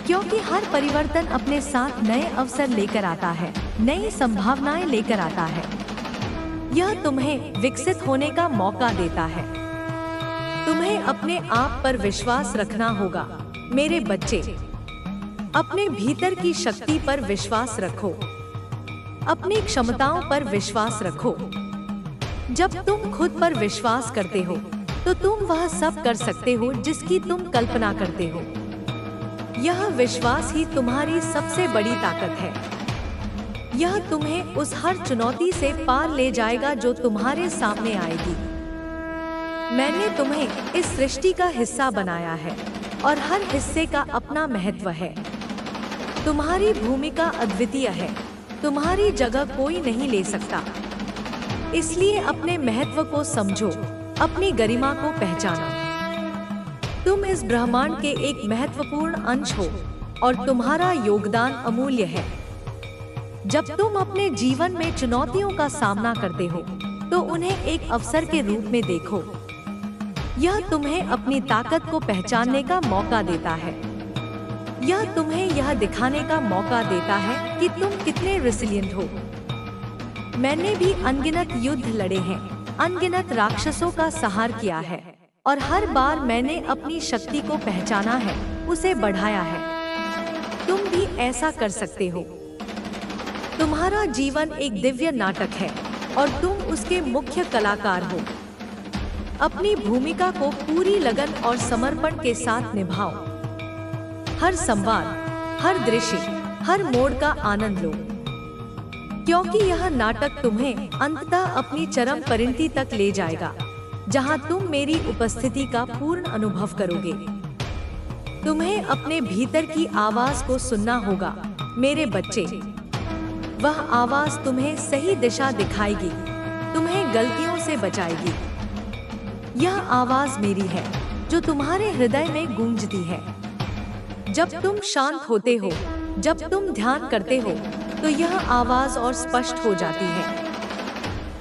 क्योंकि हर परिवर्तन अपने साथ नए अवसर लेकर आता है, नई संभावनाएं लेकर आता है। यह तुम्हें विकसित होने का मौका देता है। तुम्हें अपने आप पर विश्वास रखना होगा मेरे बच्चे। अपने भीतर की शक्ति पर विश्वास रखो, अपनी क्षमताओं पर विश्वास रखो। जब तुम खुद पर विश्वास करते हो तो तुम वह सब कर सकते हो जिसकी तुम कल्पना करते हो। यह विश्वास ही तुम्हारी सबसे बड़ी ताकत है। यह तुम्हें उस हर चुनौती से पार ले जाएगा जो तुम्हारे सामने आएगी। मैंने तुम्हें इस सृष्टि का हिस्सा बनाया है और हर हिस्से का अपना महत्व है। तुम्हारी भूमिका अद्वितीय है, तुम्हारी जगह कोई नहीं ले सकता। इसलिए अपने महत्व को समझो, अपनी गरिमा को पहचानो। तुम इस ब्रह्मांड के एक महत्वपूर्ण अंश हो और तुम्हारा योगदान अमूल्य है। जब तुम अपने जीवन में चुनौतियों का सामना करते हो तो उन्हें एक अवसर के रूप में देखो। यह तुम्हें अपनी ताकत को पहचानने का मौका देता है। यह तुम्हें यह दिखाने का मौका देता है कि तुम कितने रेसिलिएंट हो। मैंने भी अनगिनत युद्ध लड़े हैं, अनगिनत राक्षसों का संहार किया है और हर बार मैंने अपनी शक्ति को पहचाना है, उसे बढ़ाया है। तुम भी ऐसा कर सकते हो। तुम्हारा जीवन एक दिव्य नाटक है और तुम उसके मुख्य कलाकार हो। अपनी भूमिका को पूरी लगन और समर्पण के साथ निभाओ। हर संवाद, हर दृश्य, हर मोड़ का आनंद लो, क्योंकि यह नाटक तुम्हें अंततः अपनी चरम परिणति तक ले जाएगा, जहां तुम मेरी उपस्थिति का पूर्ण अनुभव करोगे। तुम्हें अपने भीतर की आवाज को सुनना होगा मेरे बच्चे। वह आवाज तुम्हें सही दिशा दिखाएगी, तुम्हें गलतियों से बचाएगी। यह आवाज मेरी है जो तुम्हारे हृदय में गूंजती है। जब तुम शांत होते हो, जब तुम ध्यान करते हो, तो यह आवाज और स्पष्ट हो जाती है।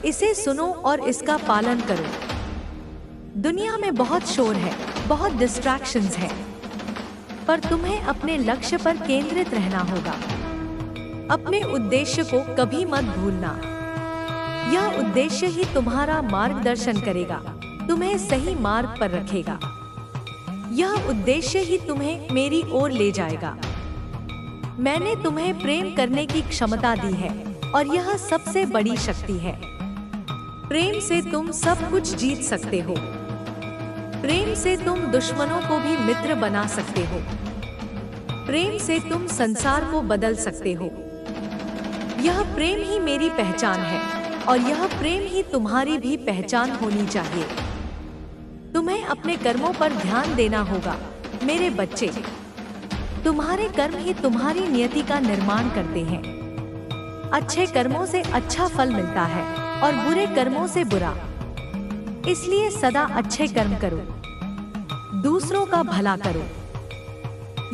इसे सुनो और इसका पालन करो। दुनिया में बहुत शोर है, बहुत डिस्ट्रैक्शंस हैं, पर तुम्हें अपने लक्ष्य पर केंद्रित रहना होगा। अपने उद्देश्य को कभी मत भूलना। यह उद्देश्य ही तुम्हारा मार्गदर्शन करेगा, तुम्हें सही मार्ग पर रखेगा। यह उद्देश्य ही तुम्हें मेरी ओर ले जाएगा। मैंने तुम्हें प्रेम करने की क्षमता दी है और यह सबसे बड़ी शक्ति है। प्रेम से तुम सब कुछ जीत सकते हो। प्रेम से तुम दुश्मनों को भी मित्र बना सकते हो। प्रेम से तुम संसार को बदल सकते हो। यह प्रेम ही मेरी पहचान है और यह प्रेम ही तुम्हारी भी पहचान होनी चाहिए। तुम्हें अपने कर्मों पर ध्यान देना होगा मेरे बच्चे। तुम्हारे कर्म ही तुम्हारी नियति का निर्माण करते हैं। अच्छे कर्मों से अच्छा फल मिलता है और बुरे कर्मों से बुरा। इसलिए सदा अच्छे कर्म करो, दूसरों का भला करो।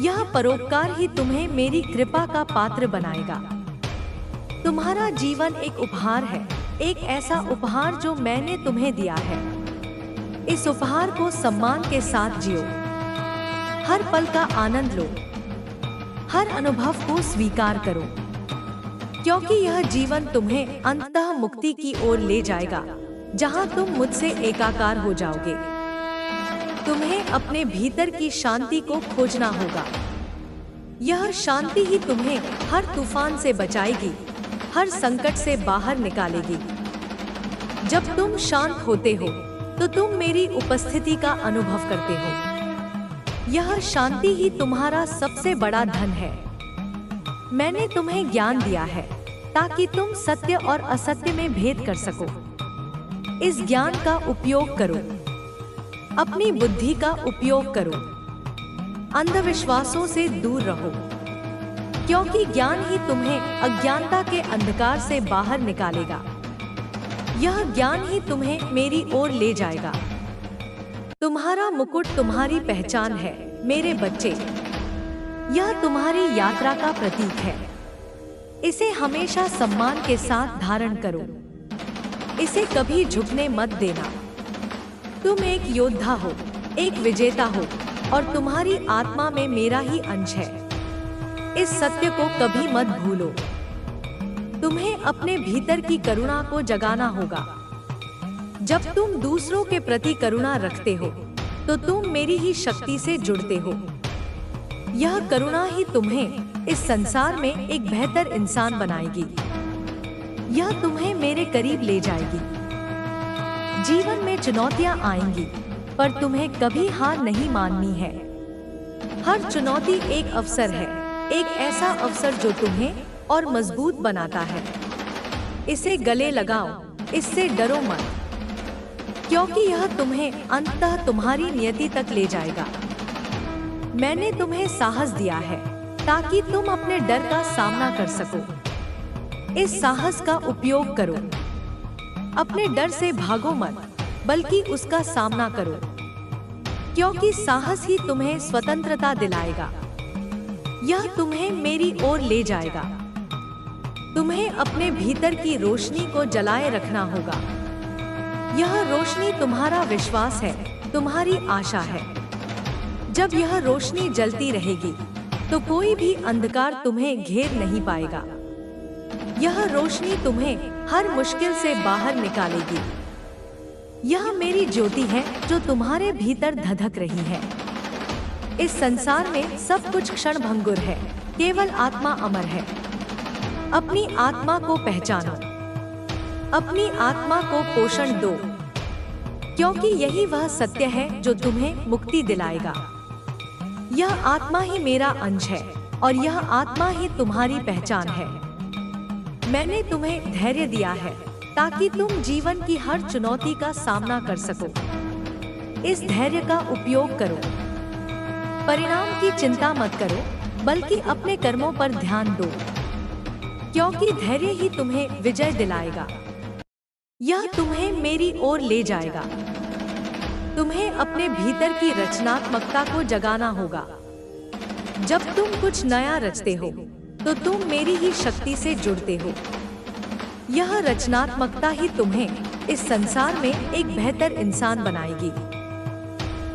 यह परोपकार ही तुम्हें मेरी कृपा का पात्र बनाएगा। तुम्हारा जीवन एक उपहार है, एक ऐसा उपहार जो मैंने तुम्हें दिया है। इस उपहार को सम्मान के साथ जियो। हर पल का आनंद लो, हर अनुभव को स्वीकार करो, क्योंकि यह जीवन तुम्हें अंततः मुक्ति की ओर ले जाएगा, जहां तुम मुझसे एकाकार हो जाओगे। तुम्हें अपने भीतर की शांति को खोजना होगा। यह शांति ही तुम्हें हर तूफान से बचाएगी, हर संकट से बाहर निकालेगी। जब तुम शांत होते हो तो तुम मेरी उपस्थिति का अनुभव करते हो। यह शांति ही तुम्हारा सबसे बड़ा धन है। मैंने तुम्हें ज्ञान दिया है ताकि तुम सत्य और असत्य में भेद कर सको। इस ज्ञान का उपयोग करो, अपनी बुद्धि का उपयोग करो, अंधविश्वासों से दूर रहो, क्योंकि ज्ञान ही तुम्हें अज्ञानता के अंधकार से बाहर निकालेगा। यह ज्ञान ही तुम्हें मेरी ओर ले जाएगा। तुम्हारा मुकुट तुम्हारी पहचान है मेरे बच्चे। यह तुम्हारी यात्रा का प्रतीक है। इसे हमेशा सम्मान के साथ धारण करो। इसे कभी झुकने मत देना। तुम एक योद्धा हो, एक विजेता हो, और तुम्हारी आत्मा में मेरा ही अंश है। इस सत्य को कभी मत भूलो। तुम्हें अपने भीतर की करुणा को जगाना होगा। जब तुम दूसरों के प्रति करुणा रखते हो तो तुम मेरी ही शक्ति से जुड़ते हो। यह करुणा ही तुम्हें इस संसार में एक बेहतर इंसान बनाएगी। यह तुम्हें मेरे करीब ले जाएगी। जीवन में चुनौतियां आएंगी, पर तुम्हें कभी हार नहीं माननी है। हर चुनौती एक अवसर है, एक ऐसा अवसर जो तुम्हें और मजबूत बनाता है। इसे गले लगाओ, इससे डरो मत, क्योंकि यह तुम्हें अंततः तुम्हारी नियति तक ले जाएगा। मैंने तुम्हें साहस दिया है ताकि तुम अपने डर का सामना कर सको। इस साहस का उपयोग करो। अपने डर से भागो मत, बल्कि उसका सामना करो, क्योंकि साहस ही तुम्हें स्वतंत्रता दिलाएगा। यह तुम्हें मेरी ओर ले जाएगा। तुम्हें अपने भीतर की रोशनी को जलाए रखना होगा। यह रोशनी तुम्हारा विश्वास है, तुम्हारी आशा है। जब यह रोशनी जलती रहेगी तो कोई भी अंधकार तुम्हें घेर नहीं पाएगा। यह रोशनी तुम्हें हर मुश्किल से बाहर निकालेगी। यह मेरी ज्योति है जो तुम्हारे भीतर धधक रही है। इस संसार में सब कुछ क्षणभंगुर है, केवल आत्मा अमर है। अपनी आत्मा को पहचानो, अपनी आत्मा को पोषण दो, क्योंकि यही वह सत्य है जो तुम्हें मुक्ति दिलाएगा। यह आत्मा ही मेरा अंश है और यह आत्मा ही तुम्हारी पहचान है। मैंने तुम्हें धैर्य दिया है ताकि तुम जीवन की हर चुनौती का सामना कर सको। इस धैर्य का उपयोग करो। परिणाम की चिंता मत करो, बल्कि अपने कर्मों पर ध्यान दो, क्योंकि धैर्य ही तुम्हें विजय दिलाएगा। यह तुम्हें मेरी ओर ले जाएगा। तुम्हें अपने भीतर की रचनात्मकता को जगाना होगा। जब तुम कुछ नया रचते हो तो तुम मेरी ही शक्ति से जुड़ते हो। यह रचनात्मकता ही तुम्हें इस संसार में एक बेहतर इंसान बनाएगी।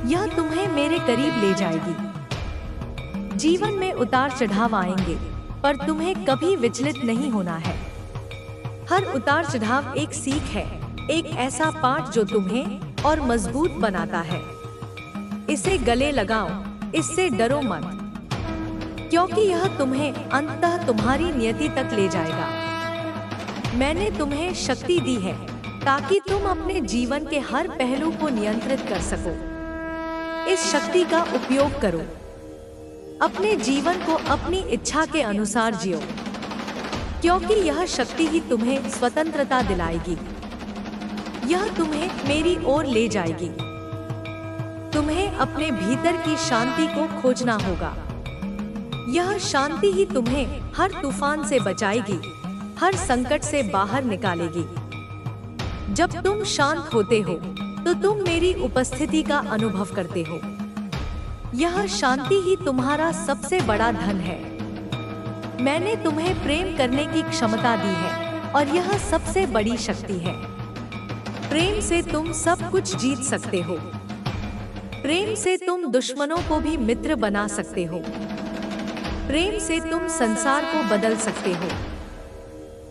यह तुम्हें मेरे करीब ले जाएगी। जीवन में उतार चढ़ाव आएंगे, पर तुम्हें कभी विचलित नहीं होना है। हर उतार चढ़ाव एक सीख है, एक ऐसा पाठ जो तुम्हें और मजबूत बनाता है। इसे गले लगाओ, इससे डरो मत, क्योंकि यह तुम्हें अंततः तुम्हारी नियति तक ले जाएगा। मैंने तुम्हें शक्ति दी है ताकि तुम अपने जीवन के हर पहलू को नियंत्रित कर सको। इस शक्ति का उपयोग करो। अपने जीवन को अपनी इच्छा के अनुसार जियो, क्योंकि यह शक्ति ही तुम्हें स्वतंत्रता दिलाएगी। यह तुम्हें मेरी ओर ले जाएगी। तुम्हें अपने भीतर की शांति को खोजना होगा। यह शांति ही तुम्हें हर तूफान से बचाएगी, हर संकट से बाहर निकालेगी। जब तुम शांत होते हो तो तुम मेरी उपस्थिति का अनुभव करते हो। यह शांति ही तुम्हारा सबसे बड़ा धन है। मैंने तुम्हें प्रेम करने की क्षमता दी है और यह सबसे बड़ी शक्ति है। प्रेम से तुम सब कुछ जीत सकते हो। प्रेम से तुम दुश्मनों को भी मित्र बना सकते हो। प्रेम से तुम संसार को बदल सकते हो।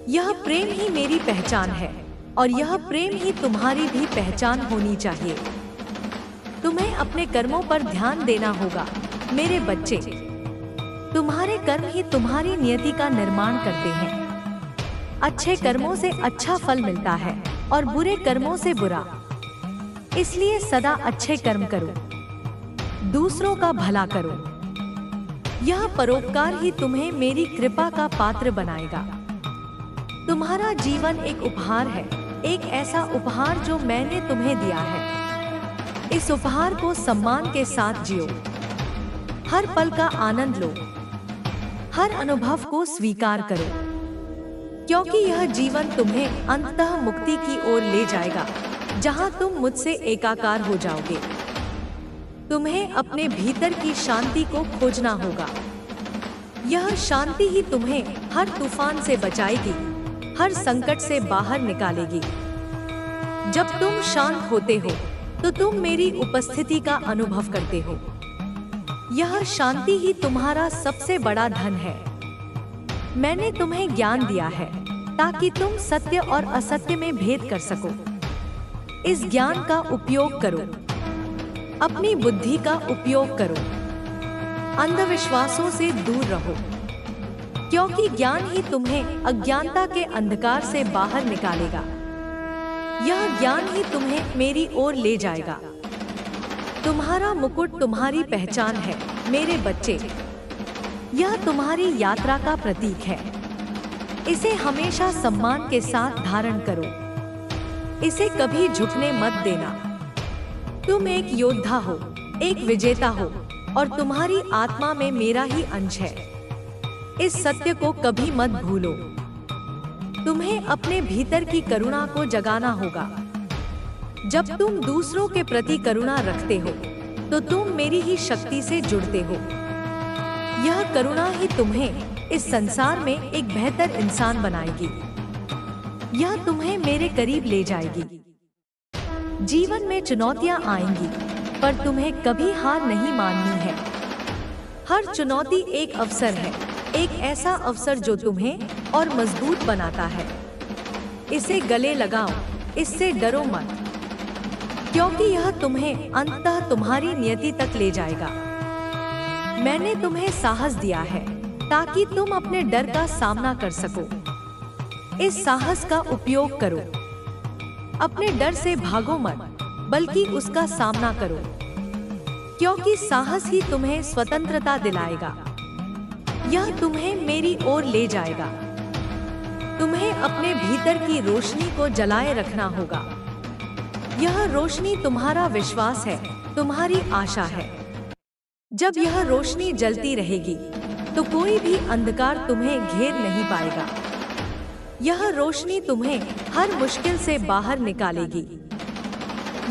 यह प्रेम ही मेरी पहचान है और यह प्रेम ही तुम्हारी भी पहचान होनी चाहिए। तुम्हें अपने कर्मों पर ध्यान देना होगा मेरे बच्चे। तुम्हारे कर्म ही तुम्हारी नियति का निर्माण करते हैं। अच्छे कर्मों से अच्छा फल मिलता है और बुरे कर्मों से बुरा। इसलिए सदा अच्छे कर्म करो, दूसरों का भला करो। यह परोपकार ही तुम्हें मेरी कृपा का पात्र बनाएगा। तुम्हारा जीवन एक उपहार है, एक ऐसा उपहार जो मैंने तुम्हें दिया है। इस उपहार को सम्मान के साथ जियो, हर पल का आनंद लो, हर अनुभव को स्वीकार करो, क्योंकि यह जीवन तुम्हें अंततः मुक्ति की ओर ले जाएगा, जहां तुम मुझसे एकाकार हो जाओगे। तुम्हें अपने भीतर की शांति को खोजना होगा। यह शांति ही तुम्हें हर तूफान से बचाएगी, हर संकट से बाहर निकालेगी। जब तुम शांत होते हो तो तुम मेरी उपस्थिति का अनुभव करते हो। यह शांति ही तुम्हारा सबसे बड़ा धन है। मैंने तुम्हें ज्ञान दिया है ताकि तुम सत्य और असत्य में भेद कर सको। इस ज्ञान का उपयोग करो, अपनी बुद्धि का उपयोग करो, अंधविश्वासों से दूर रहो, क्योंकि ज्ञान ही तुम्हें अज्ञानता के अंधकार से बाहर निकालेगा। यह ज्ञान ही तुम्हें मेरी ओर ले जाएगा। तुम्हारा मुकुट तुम्हारी पहचान है मेरे बच्चे। यह तुम्हारी यात्रा का प्रतीक है। इसे हमेशा सम्मान के साथ धारण करो। इसे कभी झुकने मत देना। तुम एक योद्धा हो, एक विजेता हो, और तुम्हारी आत्मा में मेरा ही अंश है। इस सत्य को कभी मत भूलो। तुम्हें अपने भीतर की करुणा को जगाना होगा। जब तुम दूसरों के प्रति करुणा रखते हो तो तुम मेरी ही शक्ति से जुड़ते हो। यह करुणा ही तुम्हें इस संसार में एक बेहतर इंसान बनाएगी। यह तुम्हें मेरे करीब ले जाएगी। जीवन में चुनौतियां आएंगी, पर तुम्हें कभी हार नहीं माननी है। हर चुनौती एक अवसर है, एक ऐसा अवसर जो तुम्हें और मजबूत बनाता है। इसे गले लगाओ, इससे डरो मत, क्योंकि यह तुम्हें अंततः तुम्हारी नियति तक ले जाएगा। मैंने तुम्हें साहस दिया है ताकि तुम अपने डर का सामना कर सको। इस साहस का उपयोग करो। अपने डर से भागो मत, बल्कि उसका सामना करो, क्योंकि साहस ही तुम्हें स्वतंत्रता दिलाएगा। यह तुम्हें मेरी ओर ले जाएगा। तुम्हें अपने भीतर की रोशनी को जलाए रखना होगा। यह रोशनी तुम्हारा विश्वास है, तुम्हारी आशा है। जब यह रोशनी जलती रहेगी तो कोई भी अंधकार तुम्हें घेर नहीं पाएगा। यह रोशनी तुम्हें हर मुश्किल से बाहर निकालेगी।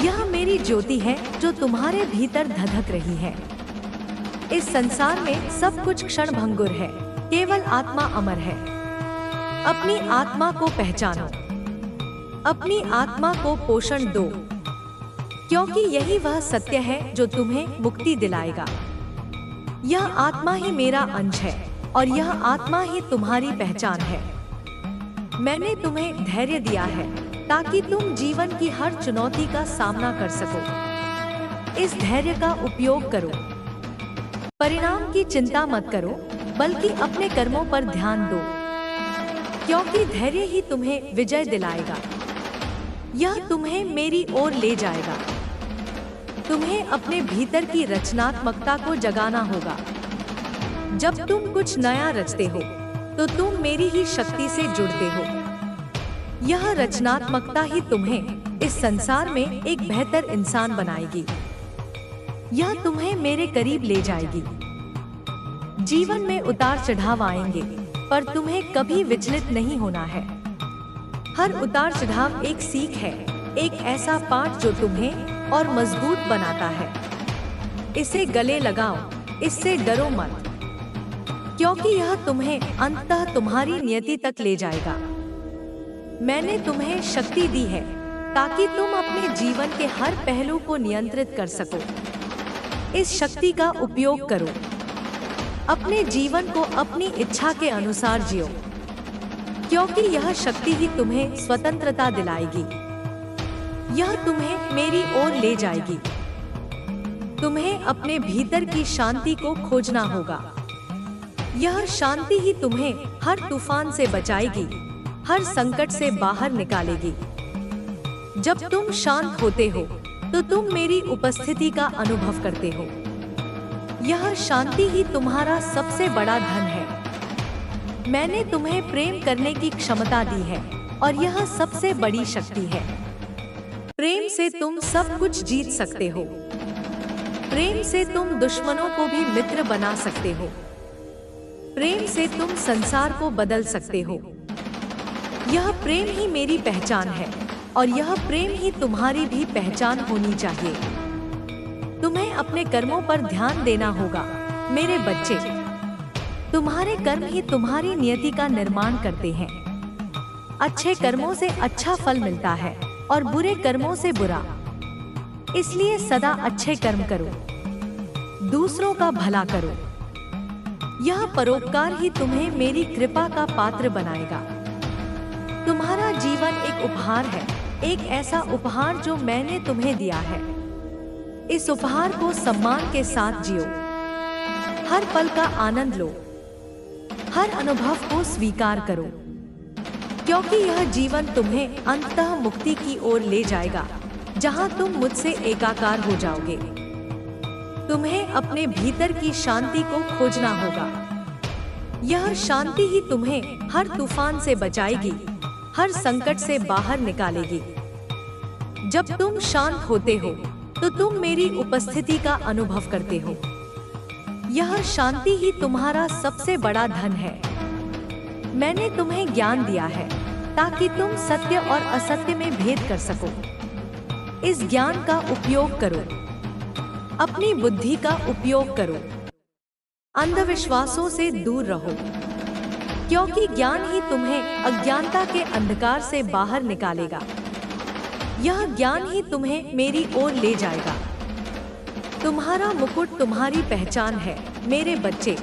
यह मेरी ज्योति है जो तुम्हारे भीतर धधक रही है। इस संसार में सब कुछ क्षण भंगुर है, केवल आत्मा अमर है। अपनी आत्मा को पहचानो, अपनी आत्मा को पोषण दो, क्योंकि यही वह सत्य है जो तुम्हें मुक्ति दिलाएगा। यह आत्मा ही मेरा अंश है और यह आत्मा ही तुम्हारी पहचान है। मैंने तुम्हें धैर्य दिया है ताकि तुम जीवन की हर चुनौती का सामना कर सको। इस धैर्य का उपयोग करो। परिणाम की चिंता मत करो, बल्कि अपने कर्मों पर ध्यान दो, क्योंकि धैर्य ही तुम्हें विजय दिलाएगा। यह तुम्हें मेरी ओर ले जाएगा। तुम्हें अपने भीतर की रचनात्मकता को जगाना होगा। जब तुम कुछ नया रचते हो तो तुम मेरी ही शक्ति से जुड़ते हो। यह रचनात्मकता ही तुम्हें इस संसार में एक बेहतर इंसान बनाएगी। यह तुम्हें मेरे करीब ले जाएगी। जीवन में उतार चढ़ाव आएंगे, पर तुम्हें कभी विचलित नहीं होना है। हर उतार चढ़ाव एक सीख है, एक ऐसा पाठ जो तुम्हें और मजबूत बनाता है। इसे गले लगाओ, इससे डरो मत, क्योंकि यह तुम्हें अंततः तुम्हारी नियति तक ले जाएगा। मैंने तुम्हें शक्ति दी है ताकि तुम अपने जीवन के हर पहलू को नियंत्रित कर सको। इस शक्ति का उपयोग करो। अपने जीवन को अपनी इच्छा के अनुसार जियो, क्योंकि यह शक्ति ही तुम्हें स्वतंत्रता दिलाएगी। यह तुम्हें मेरी ओर ले जाएगी। तुम्हें अपने भीतर की शांति को खोजना होगा। यह शांति ही तुम्हें हर तूफान से बचाएगी, हर संकट से बाहर निकालेगी। जब तुम शांत होते हो तो तुम मेरी उपस्थिति का अनुभव करते हो। यह शांति ही तुम्हारा सबसे बड़ा धन है। मैंने तुम्हें प्रेम करने की क्षमता दी है और यह सबसे बड़ी शक्ति है। प्रेम से तुम सब कुछ जीत सकते हो। प्रेम से तुम दुश्मनों को भी मित्र बना सकते हो। प्रेम से तुम संसार को बदल सकते हो। यह प्रेम ही मेरी पहचान है और यह प्रेम ही तुम्हारी भी पहचान होनी चाहिए। तुम्हें अपने कर्मों पर ध्यान देना होगा मेरे बच्चे। तुम्हारे कर्म ही तुम्हारी नियति का निर्माण करते हैं। अच्छे कर्मों से अच्छा फल मिलता है और बुरे कर्मों से बुरा। इसलिए सदा अच्छे कर्म करो, दूसरों का भला करो। यह परोपकार ही तुम्हें मेरी कृपा का पात्र बनाएगा। तुम्हारा जीवन एक उपहार है, एक ऐसा उपहार जो मैंने तुम्हें दिया है। इस उपहार को सम्मान के साथ जियो। हर पल का आनंद लो, हर अनुभव को स्वीकार करो, क्योंकि यह जीवन तुम्हें अंततः मुक्ति की ओर ले जाएगा, जहां तुम मुझसे एकाकार हो जाओगे। तुम्हें अपने भीतर की शांति को खोजना होगा। यह शांति ही तुम्हें हर तूफान से बचाएगी, हर संकट से बाहर निकालेगी। जब तुम शांत होते हो तो तुम मेरी उपस्थिति का अनुभव करते हो। यह शांति ही तुम्हारा सबसे बड़ा धन है। मैंने तुम्हें ज्ञान दिया है ताकि तुम सत्य और असत्य में भेद कर सको। इस ज्ञान का उपयोग करो, अपनी बुद्धि का उपयोग करो। अंधविश्वासों से दूर रहो, क्योंकि ज्ञान ही तुम्हें अज्ञानता के अंधकार से बाहर निकालेगा। यह ज्ञान ही तुम्हें मेरी ओर ले जाएगा। तुम्हारा मुकुट तुम्हारी पहचान है मेरे बच्चे।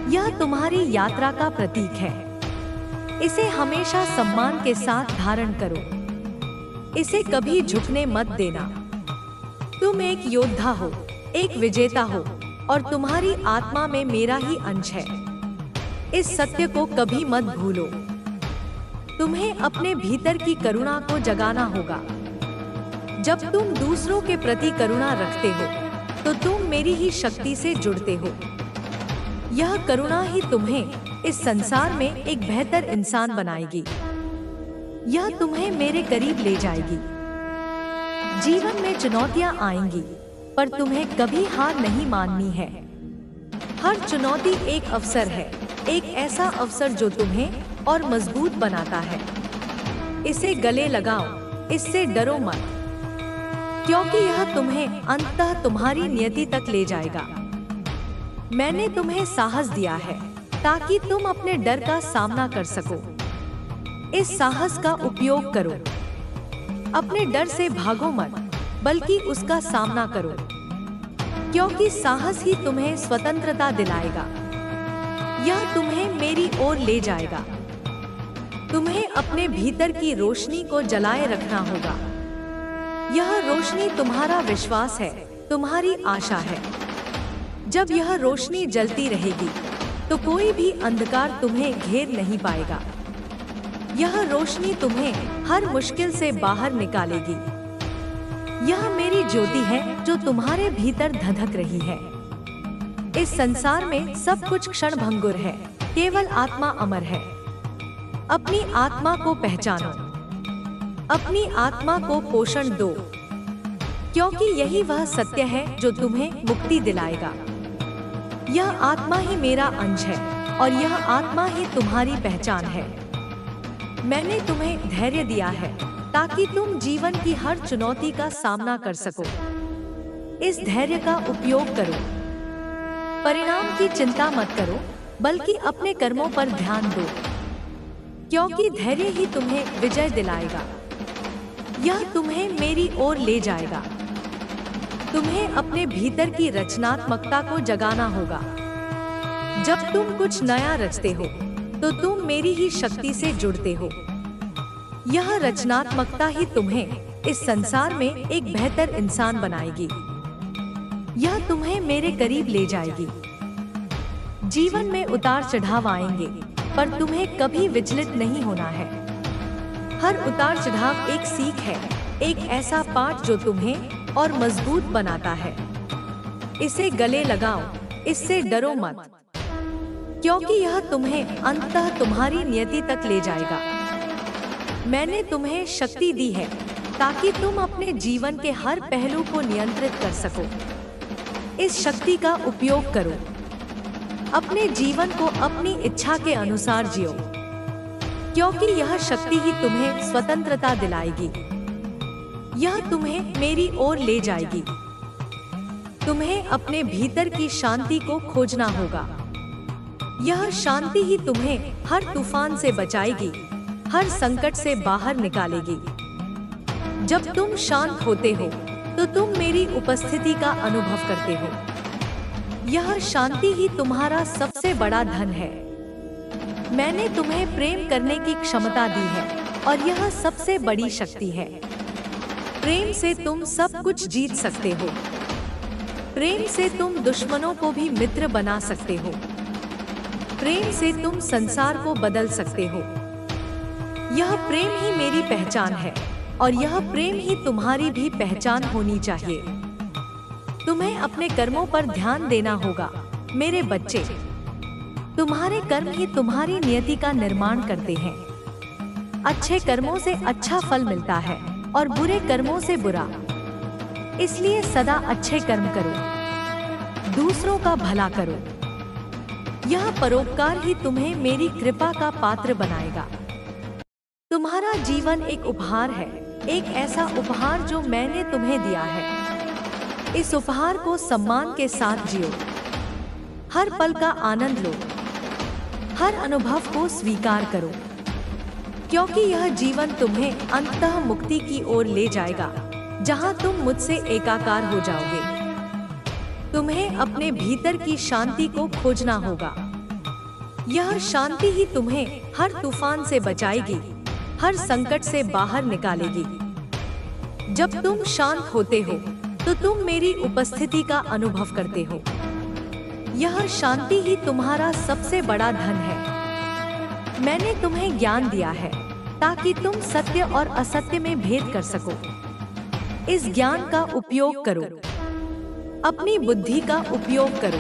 यह तुम्हारी यात्रा का प्रतीक है। इसे हमेशा सम्मान के साथ धारण करो। इसे कभी झुकने मत देना। तुम एक योद्धा हो, एक विजेता हो और तुम्हारी आत्मा में मेरा ही अंश है। इस सत्य को कभी मत भूलो। तुम्हें अपने भीतर की करुणा को जगाना होगा। जब तुम दूसरों के प्रति करुणा रखते हो तो तुम मेरी ही शक्ति से जुड़ते हो। यह करुणा ही तुम्हें इस संसार में एक बेहतर इंसान बनाएगी। यह तुम्हें मेरे करीब ले जाएगी। जीवन में चुनौतियां आएंगी, पर तुम्हें कभी हार नहीं माननी है। हर चुनौती एक अवसर है, एक ऐसा अवसर जो तुम्हें और मजबूत बनाता है। इसे गले लगाओ, इससे डरो मत, क्योंकि यह तुम्हें अंततः तुम्हारी नियति तक ले जाएगा। मैंने तुम्हें साहस दिया है ताकि तुम अपने डर का सामना कर सको। इस साहस का उपयोग करो। अपने डर से भागो मत, बल्कि उसका सामना करो, क्योंकि साहस ही तुम्हें स्वतंत्रता दिलाएगा। यह तुम्हें मेरी ओर ले जाएगा। तुम्हें अपने भीतर की रोशनी को जलाए रखना होगा। यह रोशनी तुम्हारा विश्वास है, तुम्हारी आशा है। जब यह रोशनी जलती रहेगी तो कोई भी अंधकार तुम्हें घेर नहीं पाएगा। यह रोशनी तुम्हें हर मुश्किल से बाहर निकालेगी। यह मेरी ज्योति है जो तुम्हारे भीतर धधक रही है। इस संसार में सब कुछ क्षण भंगुर है, केवल आत्मा अमर है। अपनी आत्मा को पहचानो, अपनी आत्मा को पोषण दो, क्योंकि यही वह सत्य है जो तुम्हें मुक्ति दिलाएगा। यह आत्मा ही मेरा अंश है और यह आत्मा ही तुम्हारी पहचान है। मैंने तुम्हें धैर्य दिया है ताकि तुम जीवन की हर चुनौती का सामना कर सको। इस धैर्य का उपयोग करो। परिणाम की चिंता मत करो, बल्कि अपने कर्मों पर ध्यान दो, क्योंकि धैर्य ही तुम्हें विजय दिलाएगा। यह तुम्हें मेरी ओर ले जाएगा। तुम्हें अपने भीतर की रचनात्मकता को जगाना होगा। जब तुम कुछ नया रचते हो तो तुम मेरी ही शक्ति से जुड़ते हो। यह रचनात्मकता ही तुम्हें इस संसार में एक बेहतर इंसान बनाएगी। यह तुम्हें मेरे करीब ले जाएगी। जीवन में उतार चढ़ाव आएंगे, पर तुम्हें कभी विचलित नहीं होना है। हर उतार चढ़ाव एक सीख है, एक ऐसा पाठ जो तुम्हें और मजबूत बनाता है। इसे गले लगाओ, इससे डरो मत, क्योंकि यह तुम्हें अंततः तुम्हारी नियति तक ले जाएगा। मैंने तुम्हें शक्ति दी है ताकि तुम अपने जीवन के हर पहलू को नियंत्रित कर सको। इस शक्ति का उपयोग करो, अपने जीवन को अपनी इच्छा के अनुसार जियो, क्योंकि यह शक्ति ही तुम्हें स्वतंत्रता दिलाएगी। यह तुम्हें मेरी ओर ले जाएगी। तुम्हें अपने भीतर की शांति को खोजना होगा। यह शांति ही तुम्हें हर तूफान से बचाएगी, हर संकट से बाहर निकालेगी। जब तुम शांत होते हो तो तुम मेरी उपस्थिति का अनुभव करते हो। यह शांति ही तुम्हारा सबसे बड़ा धन है। मैंने तुम्हें प्रेम करने की क्षमता दी है और यह सबसे बड़ी शक्ति है। प्रेम से तुम सब कुछ जीत सकते हो। प्रेम से तुम दुश्मनों को भी मित्र बना सकते हो। प्रेम से तुम संसार को बदल सकते हो। यह प्रेम ही मेरी पहचान है और यह प्रेम ही तुम्हारी भी पहचान होनी चाहिए। तुम्हें अपने कर्मों पर ध्यान देना होगा मेरे बच्चे। तुम्हारे कर्म ही तुम्हारी नियति का निर्माण करते हैं। अच्छे कर्मों से अच्छा फल मिलता है और बुरे कर्मों से बुरा। इसलिए सदा अच्छे कर्म करो, दूसरों का भला करो। यह परोपकार ही तुम्हें मेरी कृपा का पात्र बनाएगा। तुम्हारा जीवन एक उपहार है, एक ऐसा उपहार जो मैंने तुम्हें दिया है। इस उपहार को सम्मान के साथ जियो। हर पल का आनंद लो, हर अनुभव को स्वीकार करो, क्योंकि यह जीवन तुम्हें अंततः मुक्ति की ओर ले जाएगा, जहां तुम मुझसे एकाकार हो जाओगे। तुम्हें अपने भीतर की शांति को खोजना होगा। यह शांति ही तुम्हें हर तूफान से बचाएगी, हर संकट से बाहर निकालेगी। जब तुम शांत होते हो तो तुम मेरी उपस्थिति का अनुभव करते हो। यह शांति ही तुम्हारा सबसे बड़ा धन है। मैंने तुम्हें ज्ञान दिया है ताकि तुम सत्य और असत्य में भेद कर सको। इस ज्ञान का उपयोग करो, अपनी बुद्धि का उपयोग करो।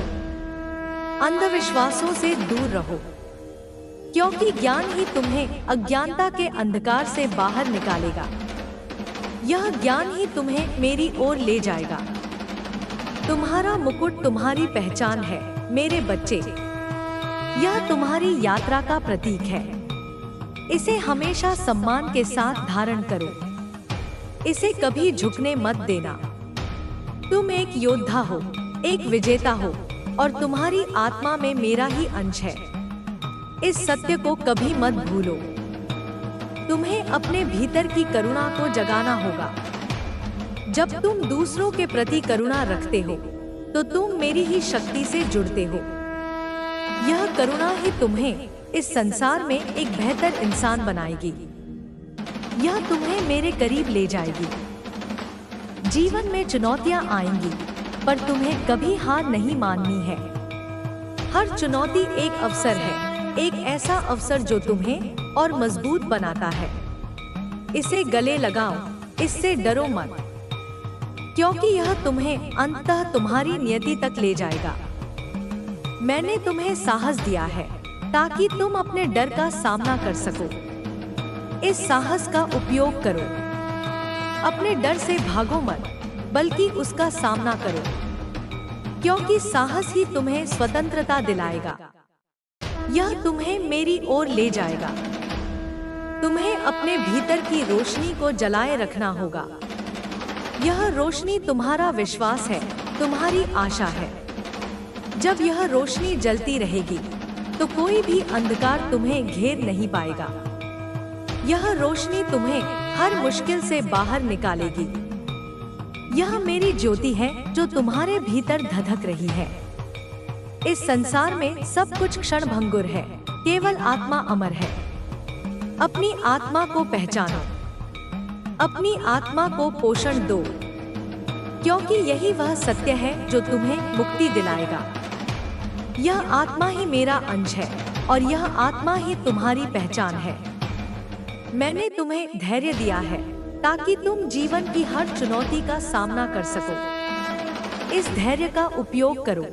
अंधविश्वासों से दूर रहो, क्योंकि ज्ञान ही तुम्हें अज्ञानता के अंधकार से बाहर निकालेगा। यह ज्ञान ही तुम्हें मेरी ओर ले जाएगा। तुम्हारा मुकुट तुम्हारी पहचान है मेरे बच्चे। यह तुम्हारी यात्रा का प्रतीक है। इसे हमेशा सम्मान के साथ धारण करो। इसे कभी झुकने मत देना। तुम एक योद्धा हो, एक विजेता हो और तुम्हारी आत्मा में मेरा ही अंश है। इस सत्य को कभी मत भूलो। तुम्हें अपने भीतर की करुणा को जगाना होगा। जब तुम दूसरों के प्रति करुणा रखते हो तो तुम मेरी ही शक्ति से जुड़ते हो। यह करुणा ही तुम्हें इस संसार में एक बेहतर इंसान बनाएगी। यह तुम्हें मेरे करीब ले जाएगी। जीवन में चुनौतियां आएंगी, पर तुम्हें कभी हार नहीं माननी है। हर चुनौती एक अवसर है, एक ऐसा अवसर जो तुम्हें और मजबूत बनाता है। इसे गले लगाओ, इससे डरो मत, क्योंकि यह तुम्हें अंततः तुम्हारी नियति तक ले जाएगा। मैंने तुम्हें साहस दिया है ताकि तुम अपने डर का सामना कर सको। इस साहस का उपयोग करो। अपने डर से भागो मत, बल्कि उसका सामना करो, क्योंकि साहस ही तुम्हें स्वतंत्रता दिलाएगा। यह तुम्हें मेरी ओर ले जाएगा। तुम्हें अपने भीतर की रोशनी को जलाए रखना होगा। यह रोशनी तुम्हारा विश्वास है, तुम्हारी आशा है। जब यह रोशनी जलती रहेगी तो कोई भी अंधकार तुम्हें घेर नहीं पाएगा। यह रोशनी तुम्हें हर मुश्किल से बाहर निकालेगी। यह मेरी ज्योति है जो तुम्हारे भीतर धधक रही है। इस संसार में सब कुछ क्षण भंगुर है, केवल आत्मा अमर है। अपनी आत्मा को पहचानो, अपनी आत्मा को पोषण दो, क्योंकि यही वह सत्य है जो तुम्हें मुक्ति दिलाएगा। यह आत्मा ही मेरा अंश है और यह आत्मा ही तुम्हारी पहचान है। मैंने तुम्हें धैर्य दिया है ताकि तुम जीवन की हर चुनौती का सामना कर सको। इस धैर्य का उपयोग करो।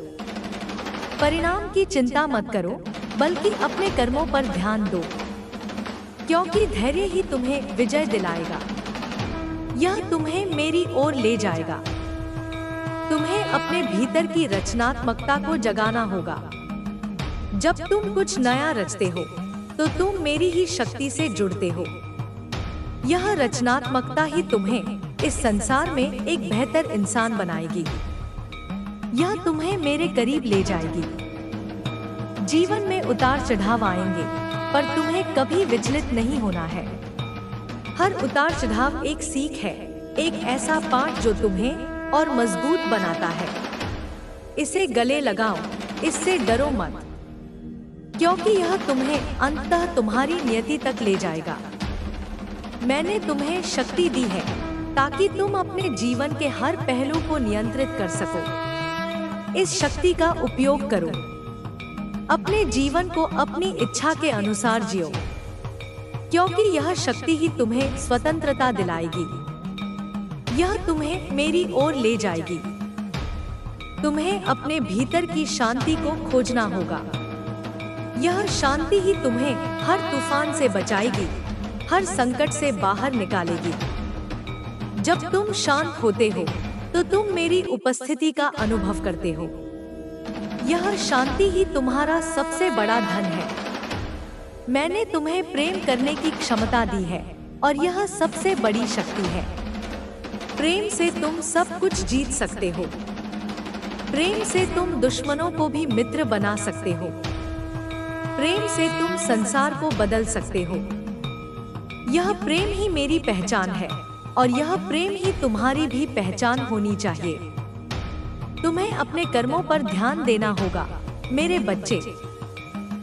परिणाम की चिंता मत करो, बल्कि अपने कर्मों पर ध्यान दो, क्योंकि धैर्य ही तुम्हें विजय दिलाएगा। यह तुम्हें मेरी ओर ले जाएगा। तुम्हें अपने भीतर की रचनात्मकता को जगाना होगा। जब तुम कुछ नया रचते हो, तो तुम मेरी ही शक्ति से जुड़ते हो। यह रचनात्मकता ही तुम्हें इस संसार में एक बेहतर इंसान बनाएगी। यह तुम्हें मेरे करीब ले जाएगी। जीवन में उतार चढ़ाव आएंगे, पर तुम्हें कभी विचलित नहीं होना है। हर उतार चढ़ाव एक सीख है, एक ऐसा पाठ जो तुम्हें और मजबूत बनाता है। इसे गले लगाओ, इससे डरो मत, क्योंकि यह तुम्हें अंततः तुम्हारी नियति तक ले जाएगा। मैंने तुम्हें शक्ति दी है ताकि तुम अपने जीवन के हर पहलू को नियंत्रित कर सको। इस शक्ति का उपयोग करो। अपने जीवन को अपनी इच्छा के अनुसार जियो, क्योंकि यह शक्ति ही तुम्हें स्वतंत्रता दिलाएगी। यह तुम्हें मेरी ओर ले जाएगी। तुम्हें अपने भीतर की शांति को खोजना होगा। यह शांति ही तुम्हें हर तूफान से बचाएगी, हर संकट से बाहर निकालेगी। जब तुम शांत होते हो, तो तुम मेरी उपस्थिति का अनुभव करते हो। यह शांति ही तुम्हारा सबसे बड़ा धन है। मैंने तुम्हें प्रेम करने की क्षमता दी है, और यह सबसे बड़ी शक्ति है। प्रेम से तुम सब कुछ जीत सकते हो। प्रेम से तुम दुश्मनों को भी मित्र बना सकते हो। प्रेम से तुम संसार को बदल सकते हो। यह प्रेम ही मेरी पहचान है, और यह प्रेम ही तुम्हारी भी पहचान होनी चाहिए। तुम्हें अपने कर्मों पर ध्यान देना होगा, मेरे बच्चे।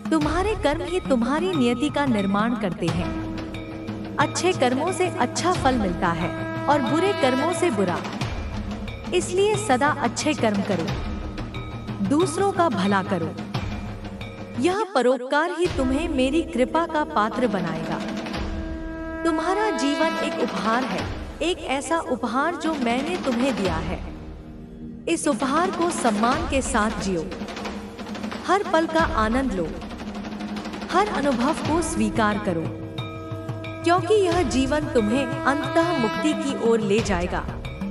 तुम्हारे कर्म ही तुम्हारी नियति का निर्माण करते हैं। अच्छे कर्मों से अच्छा फल मिलता है, और बुरे कर्मों से बुरा। इसलिए सदा अच्छे कर्म करो, दूसरों का भला करो। यह परोपकार ही तुम्हें मेरी कृपा का पात्र बनाएगा। तुम्हारा जीवन एक उपहार है, एक ऐसा उपहार जो मैंने तुम्हें दिया है। इस उपहार को सम्मान के साथ जियो। हर पल का आनंद लो, हर अनुभव को स्वीकार करो, क्योंकि यह जीवन तुम्हें अंततः मुक्ति की ओर ले जाएगा,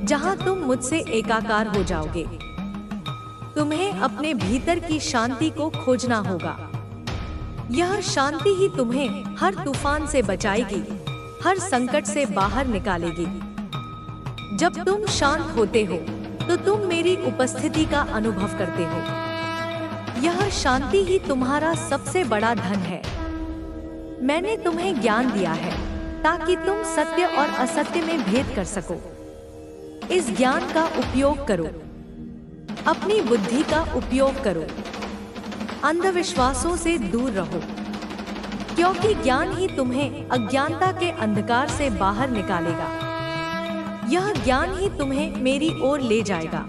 जहां तुम मुझसे एकाकार हो जाओगे। तुम्हें अपने भीतर की शांति को खोजना होगा। यह शांति ही तुम्हें हर तूफान से बचाएगी, हर संकट से बाहर निकालेगी। जब तुम शांत होते हो, तो तुम मेरी उपस्थिति का अनुभव करते हो। यह शांति ही तुम्हारा सबसे बड़ा धन है। मैंने तुम्हें ज्ञान दिया है ताकि तुम सत्य और असत्य में भेद कर सको। इस ज्ञान का उपयोग करो। अपनी बुद्धि का उपयोग करो। अंधविश्वासों से दूर रहो, क्योंकि ज्ञान ही तुम्हें अज्ञानता के अंधकार से बाहर निकालेगा। यह ज्ञान ही तुम्हें मेरी ओर ले जाएगा।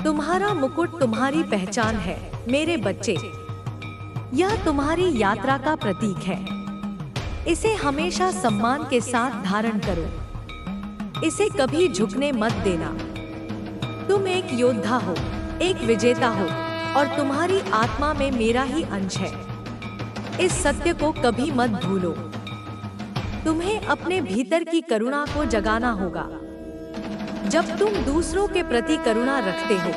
तुम्हारा मुकुट तुम्हारी पहचान है, मेरे बच्चे। यह तुम्हारी यात्रा का प्रतीक है। इसे हमेशा सम्मान के साथ धारण करो। इसे कभी झुकने मत देना। तुम एक योद्धा हो, एक विजेता हो, और तुम्हारी आत्मा में मेरा ही अंश है। इस सत्य को कभी मत भूलो। तुम्हें अपने भीतर की करुणा को जगाना होगा। जब तुम दूसरों के प्रति करुणा रखते हो,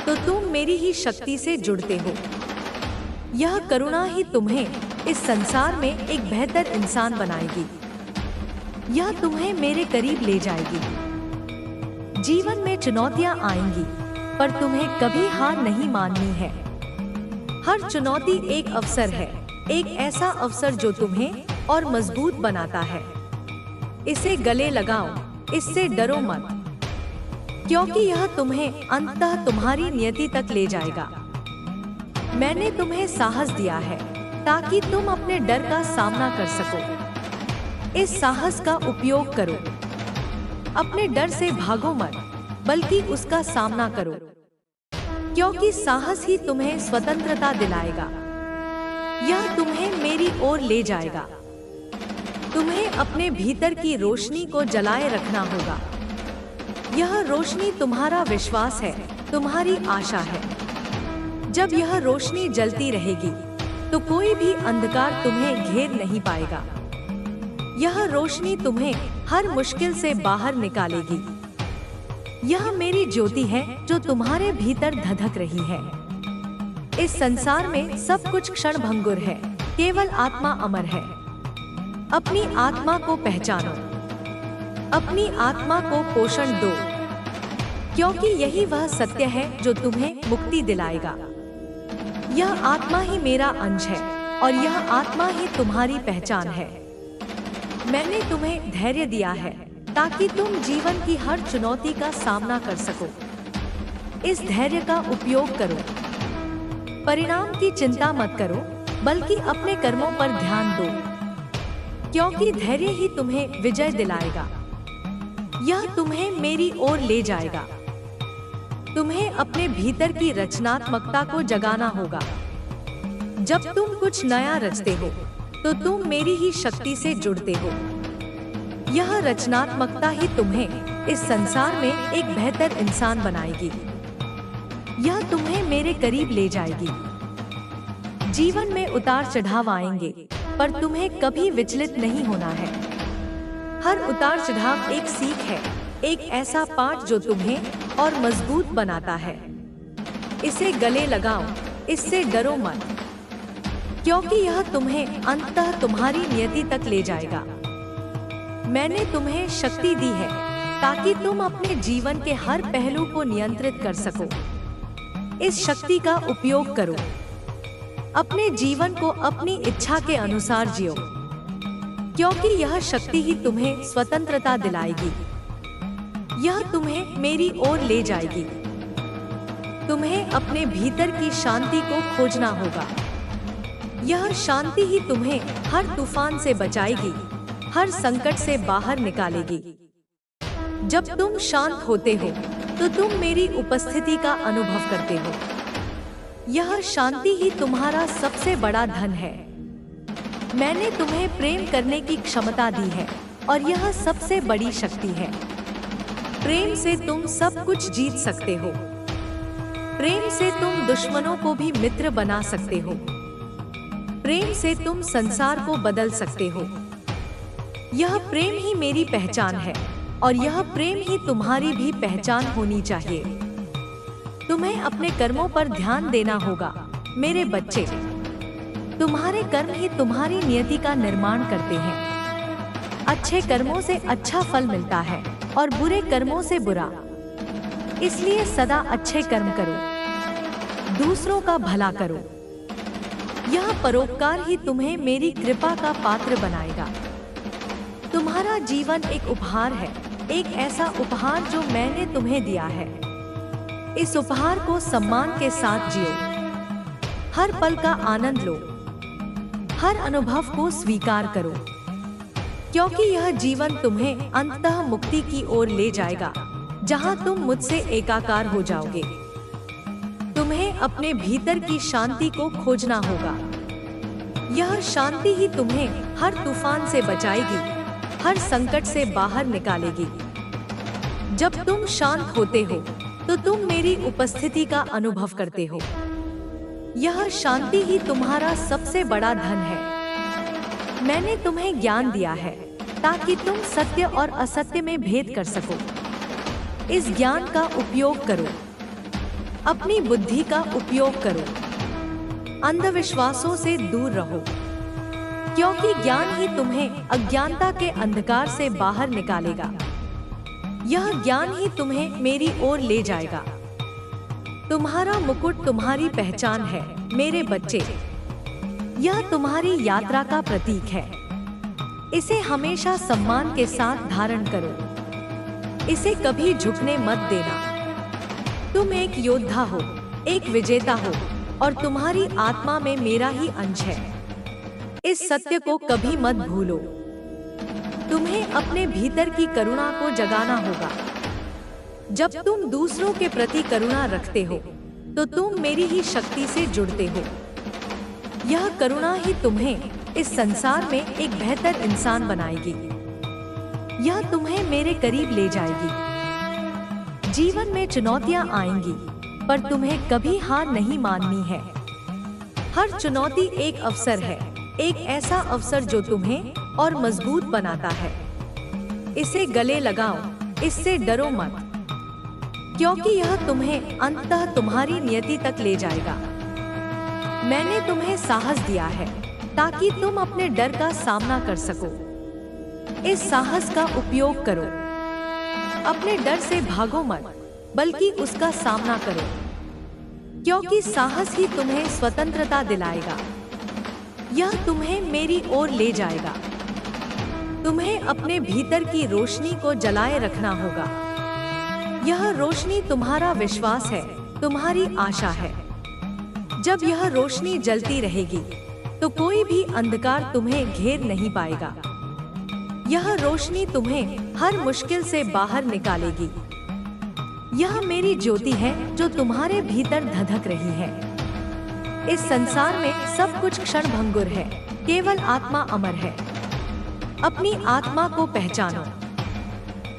तो तुम मेरी ही शक्ति से जुड़ते हो। यह करुणा ही तुम्हें इस संसार में एक बेहतर इंसान बनाएगी। यह तुम्हें मेरे करीब ले जाएगी। जीवन में चुनौतियां आएंगी, पर तुम्हें कभी हार नहीं माननी है। हर चुनौती एक अवसर है, एक ऐसा अवसर जो तुम्हें और मजबूत बनाता है। इसे गले लगाओ, इससे डरो मत, क्योंकि यह तुम्हें अंततः तुम्हारी नियति तक ले जाएगा। मैंने तुम्हें साहस दिया है ताकि तुम अपने डर का सामना कर सको। इस साहस का उपयोग करो। अपने डर से भागो मत, बल्कि उसका सामना करो, क्योंकि साहस ही तुम्हें स्वतंत्रता दिलाएगा। यह तुम्हें मेरी ओर ले जाएगा। तुम्हें अपने भीतर की रोशनी को जलाए रखना होगा। यह रोशनी तुम्हारा विश्वास है, तुम्हारी आशा है। जब यह रोशनी जलती रहेगी तो कोई भी अंधकार तुम्हें घेर नहीं पाएगा। यह रोशनी तुम्हें हर मुश्किल से बाहर निकालेगी। यह मेरी ज्योति है जो तुम्हारे भीतर धधक रही है। इस संसार में सब कुछ क्षण भंगुर है, केवल आत्मा अमर है। अपनी आत्मा को पहचानो, अपनी आत्मा को पोषण दो, क्योंकि यही वह सत्य है जो तुम्हें मुक्ति दिलाएगा। यह आत्मा ही मेरा अंश है और यह आत्मा ही तुम्हारी पहचान है। मैंने तुम्हें धैर्य दिया है ताकि तुम जीवन की हर चुनौती का सामना कर सको। इस धैर्य का उपयोग करो। परिणाम की चिंता मत करो, बल्कि अपने कर्मों पर ध्यान दो, क्योंकि धैर्य ही तुम्हें विजय दिलाएगा। यह तुम्हें मेरी ओर ले जाएगा। तुम्हें अपने भीतर की रचनात्मकता को जगाना होगा। जब तुम कुछ नया रचते हो तो तुम मेरी ही शक्ति से जुड़ते हो। यह रचनात्मकता ही तुम्हें इस संसार में एक बेहतर इंसान बनाएगी। यह तुम्हें मेरे करीब ले जाएगी। जीवन में उतार चढ़ाव आएंगे, पर तुम्हें कभी विचलित नहीं होना है। हर उतार चढ़ाव एक सीख है, एक ऐसा पाठ जो तुम्हें और मजबूत बनाता है। इसे गले लगाओ, इससे डरो मत, क्योंकि यह तुम्हें अंततः तुम्हारी नियति तक ले जाएगा। मैंने तुम्हें शक्ति दी है ताकि तुम अपने जीवन के हर पहलू को नियंत्रित कर सको। इस शक्ति का उपयोग करो। अपने जीवन को अपनी इच्छा के अनुसार जियो, क्योंकि यह शक्ति ही तुम्हें स्वतंत्रता दिलाएगी। यह तुम्हें मेरी ओर ले जाएगी। तुम्हें अपने भीतर की शांति को खोजना होगा। यह शांति ही तुम्हें हर तूफान से बचाएगी, हर संकट से बाहर निकालेगी। जब तुम शांत होते हो तो तुम मेरी उपस्थिति का अनुभव करते हो। यह शांति ही तुम्हारा सबसे बड़ा धन है। मैंने तुम्हें प्रेम करने की क्षमता दी है और यह सबसे बड़ी शक्ति है। प्रेम से तुम सब कुछ जीत सकते हो। प्रेम से तुम दुश्मनों को भी मित्र बना सकते हो। प्रेम से तुम संसार को बदल सकते हो। यह प्रेम ही मेरी पहचान है और यह प्रेम ही तुम्हारी भी पहचान होनी चाहिए। तुम्हें अपने कर्मों पर ध्यान देना होगा, मेरे बच्चे। तुम्हारे कर्म ही तुम्हारी नियति का निर्माण करते हैं। अच्छे कर्मों से अच्छा फल मिलता है और बुरे कर्मों से बुरा। इसलिए सदा अच्छे कर्म करो, दूसरों का भला करो। यह परोपकार ही तुम्हें मेरी कृपा का पात्र बनाएगा। तुम्हारा जीवन एक उपहार है, एक ऐसा उपहार जो मैंने तुम्हें दिया है। इस उपहार को सम्मान के साथ जियो। हर पल का आनंद लो, हर अनुभव को स्वीकार करो, क्योंकि यह जीवन तुम्हें अंततः मुक्ति की ओर ले जाएगा, जहां तुम मुझसे एकाकार हो जाओगे। तुम्हें अपने भीतर की शांति को खोजना होगा। यह शांति ही तुम्हें हर तूफान से बचाएगी, हर संकट से बाहर निकालेगी। जब तुम शांत होते हो तो तुम मेरी उपस्थिति का अनुभव करते हो। यह शांति ही तुम्हारा सबसे बड़ा धन है। मैंने तुम्हें ज्ञान दिया है ताकि तुम सत्य और असत्य में भेद कर सको। इस ज्ञान का उपयोग करो, अपनी बुद्धि का उपयोग करो। अंधविश्वासों से दूर रहो, क्योंकि ज्ञान ही तुम्हें अज्ञानता के अंधकार से बाहर निकालेगा। यह ज्ञान ही तुम्हें मेरी ओर ले जाएगा। तुम्हारा मुकुट तुम्हारी पहचान है, मेरे बच्चे। यह तुम्हारी यात्रा का प्रतीक है। इसे हमेशा सम्मान के साथ धारण करो। इसे कभी झुकने मत देना। तुम एक योद्धा हो, एक विजेता हो, और तुम्हारी आत्मा में मेरा ही अंश है। इस सत्य को कभी मत भूलो। तुम्हें अपने भीतर की करुणा को जगाना होगा। जब तुम दूसरों के प्रति करुणा रखते हो तो तुम मेरी ही शक्ति से जुड़ते हो। यह करुणा ही तुम्हें इस संसार में एक बेहतर इंसान बनाएगी। यह तुम्हें मेरे करीब ले जाएगी। जीवन में चुनौतियां आएंगी, पर तुम्हें कभी हार नहीं माननी है। हर चुनौती एक अवसर है, एक ऐसा अवसर जो तुम्हें और मजबूत बनाता है। इसे गले लगाओ, इससे डरो मत, क्योंकि यह तुम्हें अंततः तुम्हारी नियति तक ले जाएगा। मैंने तुम्हें साहस दिया है ताकि तुम अपने डर का सामना कर सको। इस साहस का उपयोग करो। अपने डर से भागो मत, बल्कि उसका सामना करो, क्योंकि साहस ही तुम्हें स्वतंत्रता दिलाएगा। यह तुम्हें मेरी ओर ले जाएगा। तुम्हें अपने भीतर की रोशनी को जलाए रखना होगा। यह रोशनी तुम्हारा विश्वास है, तुम्हारी आशा है। जब यह रोशनी जलती रहेगी, तो कोई भी अंधकार तुम्हें घेर नहीं पाएगा। यह रोशनी तुम्हें हर मुश्किल से बाहर निकालेगी। यह मेरी ज्योति है जो तुम्हारे भीतर धधक रही है। इस संसार में सब कुछ क्षणभंगुर है, केवल आत्मा अमर है। अपनी आत्मा को पहचानो,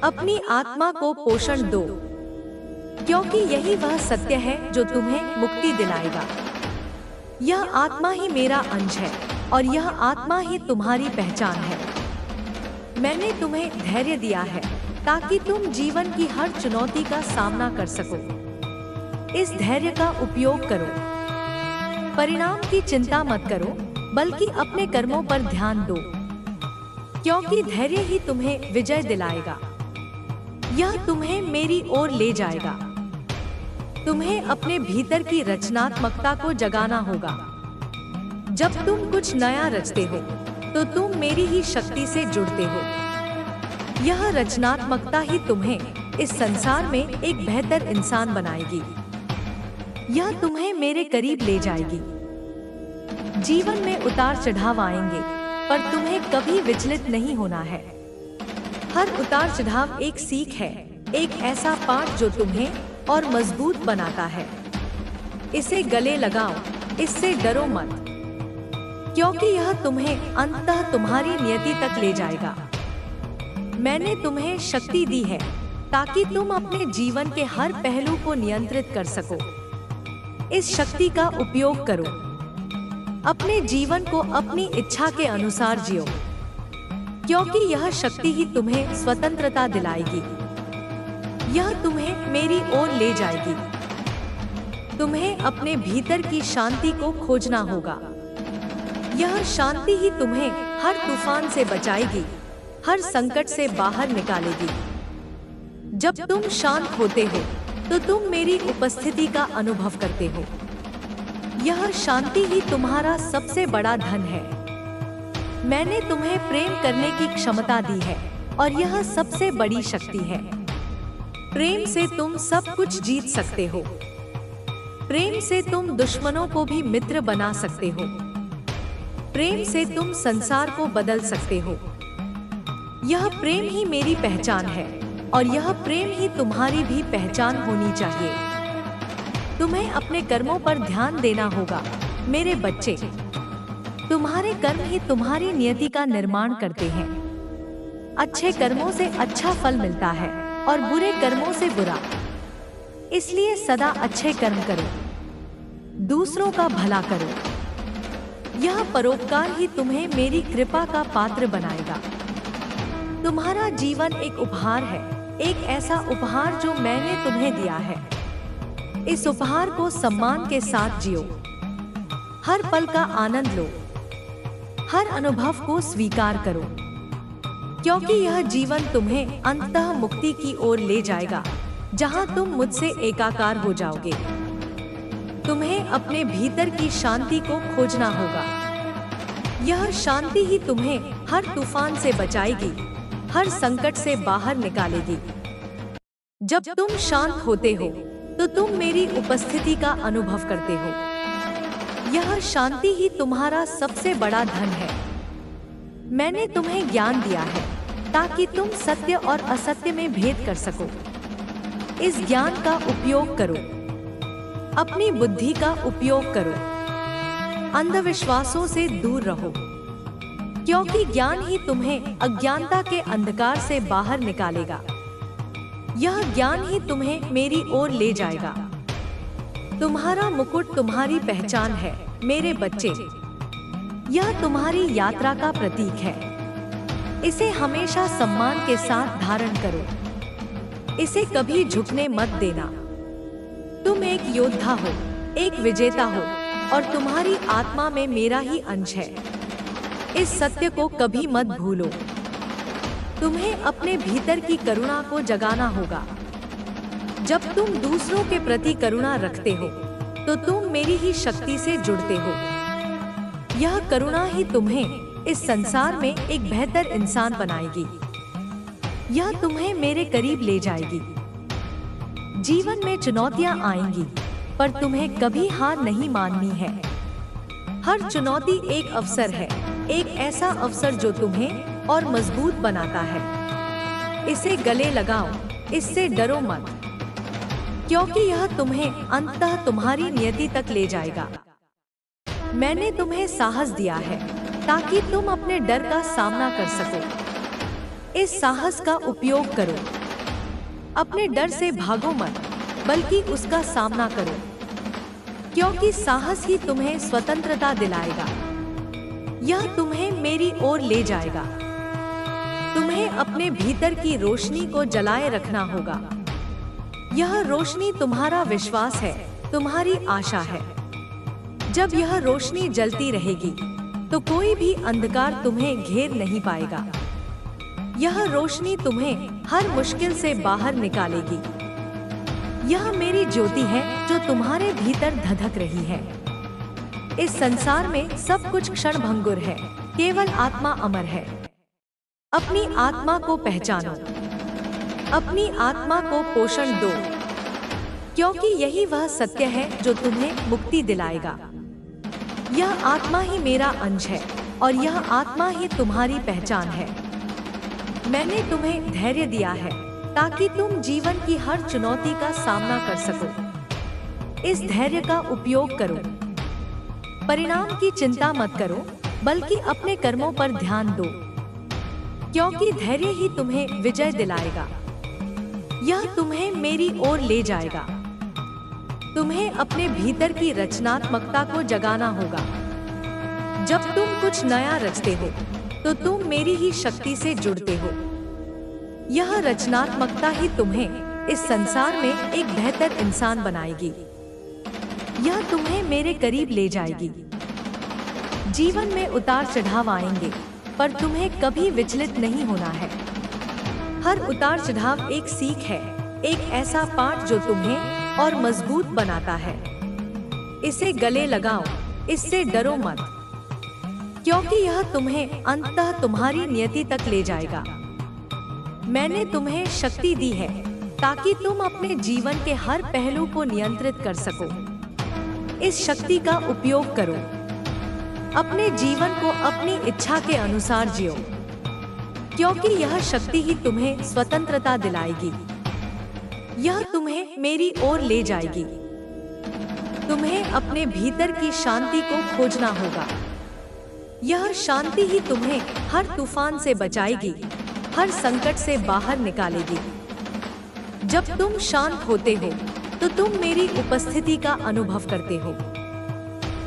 अपनी आत्मा को पोषण दो, क्योंकि यही वह सत्य है जो तुम्हें मुक्ति दिलाएगा। यह आत्मा ही मेरा अंश है और यह आत्मा ही तुम्हारी पहचान है। मैंने तुम्हें धैर्य दिया है ताकि तुम जीवन की हर चुनौती का सामना कर सको। इस धैर्य का उपयोग करो। परिणाम की चिंता मत करो, बल्कि अपने कर्मों पर ध्यान दो, क्योंकि धैर्य ही तुम्हें विजय दिलाएगा। यह तुम्हें मेरी ओर ले जाएगा। तुम्हें अपने भीतर की रचनात्मकता को जगाना होगा। जब तुम कुछ नया रचते हो, तो तुम मेरी ही शक्ति से जुड़ते हो। यह रचनात्मकता ही तुम्हें इस संसार में एक बेहतर इंसान बनाएगी। यह तुम्हें मेरे करीब ले जाएगी। जीवन में उतार चढ़ाव आएंगे, पर तुम्हें कभी विचलित नहीं होना है। हर उतार चढ़ाव एक सीख है, एक ऐसा पाठ जो तुम्हें और मजबूत बनाता है। इसे गले लगाओ, इससे डरो मत, क्योंकि यह तुम्हें अंततः तुम्हारी नियति तक ले जाएगा। मैंने तुम्हें शक्ति दी है ताकि तुम अपने जीवन के हर पहलू को नियंत्रित कर सको। इस शक्ति का उपयोग करो। अपने जीवन को अपनी इच्छा के अनुसार जियो, क्योंकि यह शक्ति ही तुम्हें स्वतंत्रता दिलाएगी। यह तुम्हें मेरी ओर ले जाएगी। तुम्हें अपने भीतर की शांति को खोजना होगा। यह शांति ही तुम्हें हर तूफान से बचाएगी, हर संकट से बाहर निकालेगी। जब तुम शांत होते हो, तो तुम मेरी उपस्थिति का अनुभव करते हो। यह शांति ही तुम्हारा सबसे बड़ा धन है। मैंने तुम्हें प्रेम करने की क्षमता दी है, और यह सबसे बड़ी शक्ति है। प्रेम से तुम सब कुछ जीत सकते हो। प्रेम से तुम दुश्मनों को भी मित्र बना सकते हो। प्रेम से तुम संसार को बदल सकते हो। यह प्रेम ही मेरी पहचान है, और यह प्रेम ही तुम्हारी भी पहचान होनी चाहिए। तुम्हें अपने कर्मों पर ध्यान देना होगा, मेरे बच्चे। तुम्हारे कर्म ही तुम्हारी नियति का निर्माण करते हैं। अच्छे कर्मों से अच्छा फल मिलता है, और बुरे कर्मों से बुरा। इसलिए सदा अच्छे कर्म करो, दूसरों का भला करो। यह परोपकार ही तुम्हें मेरी कृपा का पात्र बनाएगा। तुम्हारा जीवन एक उपहार है, एक ऐसा उपहार जो मैंने तुम्हें दिया है। इस उपहार को सम्मान के साथ जियो। हर पल का आनंद लो, हर अनुभव को स्वीकार करो, क्योंकि यह जीवन तुम्हें अंततः मुक्ति की ओर ले जाएगा, जहां तुम मुझसे एकाकार हो जाओगे। तुम्हें अपने भीतर की शांति को खोजना होगा। यह शांति ही तुम्हें हर तूफान से बचाएगी, हर संकट से बाहर निकालेगी। जब तुम शांत होते हो, तो तुम मेरी उपस्थिति का अनुभव करते हो। यह शांति ही तुम्हारा सबसे बड़ा धन है। मैंने तुम्हें ज्ञान दिया है ताकि तुम सत्य और असत्य में भेद कर सको। इस ज्ञान का उपयोग करो। अपनी बुद्धि का उपयोग करो। अंधविश्वासों से दूर रहो, क्योंकि ज्ञान ही तुम्हें अज्ञानता के अंधकार से बाहर निकालेगा। यह ज्ञान ही तुम्हें मेरी ओर ले जाएगा। तुम्हारा मुकुट तुम्हारी पहचान है मेरे बच्चे। यह तुम्हारी यात्रा का प्रतीक है। इसे हमेशा सम्मान के साथ धारण करो। इसे कभी झुकने मत देना। तुम एक योद्धा हो, एक विजेता हो, और तुम्हारी आत्मा में मेरा ही अंश है। इस सत्य को कभी मत भूलो। तुम्हें अपने भीतर की करुणा को जगाना होगा। जब तुम दूसरों के प्रति करुणा रखते हो तो तुम मेरी ही शक्ति से जुड़ते हो। यह करुणा ही तुम्हें इस संसार में एक बेहतर इंसान बनाएगी। यह तुम्हें मेरे करीब ले जाएगी। जीवन में चुनौतियां आएंगी, पर तुम्हें कभी हार नहीं माननी है। हर चुनौती एक अवसर है, एक ऐसा अवसर जो तुम्हें और मजबूत बनाता है। इसे गले लगाओ, इससे डरो मत, क्योंकि यह तुम्हें अंततः तुम्हारी नियति तक ले जाएगा। मैंने तुम्हें साहस दिया है ताकि तुम अपने डर का सामना कर सको। इस साहस का उपयोग करो। अपने डर से भागो मत, बल्कि उसका सामना करो, क्योंकि साहस ही तुम्हें स्वतंत्रता दिलाएगा। यह तुम्हें मेरी ओर ले जाएगा। तुम्हें अपने भीतर की रोशनी को जलाए रखना होगा। यह रोशनी तुम्हारा विश्वास है, तुम्हारी आशा है। जब यह रोशनी जलती रहेगी तो कोई भी अंधकार तुम्हें घेर नहीं पाएगा। यह रोशनी तुम्हें हर मुश्किल से बाहर निकालेगी। यह मेरी ज्योति है जो तुम्हारे भीतर धधक रही है। इस संसार में सब कुछ क्षणभंगुर है, केवल आत्मा अमर है। अपनी आत्मा को पहचानो, अपनी आत्मा को पोषण दो, क्योंकि यही वह सत्य है जो तुम्हें मुक्ति दिलाएगा। यह आत्मा ही मेरा अंश है और यह आत्मा ही तुम्हारी पहचान है। मैंने तुम्हें धैर्य दिया है ताकि तुम जीवन की हर चुनौती का सामना कर सको। इस धैर्य का उपयोग करो। परिणाम की चिंता मत करो, बल्कि अपने कर्मों पर ध्यान दो, क्योंकि धैर्य ही तुम्हें विजय दिलाएगा। यह तुम्हें मेरी ओर ले जाएगा। तुम्हें अपने भीतर की रचनात्मकता को जगाना होगा। जब तुम कुछ नया रचते हो तो तुम मेरी ही शक्ति से जुड़ते हो। यह रचनात्मकता ही तुम्हें इस संसार में एक बेहतर इंसान बनाएगी। यह तुम्हें मेरे करीब ले जाएगी। जीवन में उतार चढ़ाव आएंगे, पर तुम्हें कभी विचलित नहीं होना है। हर उतार चढ़ाव एक सीख है, एक ऐसा पाठ जो तुम्हें और मजबूत बनाता है। इसे गले लगाओ, इससे डरो मत, क्योंकि यह तुम्हें अंततः तुम्हारी नियति तक ले जाएगा। मैंने तुम्हें शक्ति दी है ताकि तुम अपने जीवन के हर पहलू को नियंत्रित कर सको। इस शक्ति का उपयोग करो। अपने जीवन को अपनी इच्छा के अनुसार जियो, क्योंकि यह शक्ति ही तुम्हें स्वतंत्रता दिलाएगी। यह तुम्हें मेरी ओर ले जाएगी। तुम्हें अपने भीतर की शांति को खोजना होगा। यह शांति ही तुम्हें हर तूफान से बचाएगी, हर संकट से बाहर निकालेगी। जब तुम शांत होते हो तो तुम मेरी उपस्थिति का अनुभव करते हो।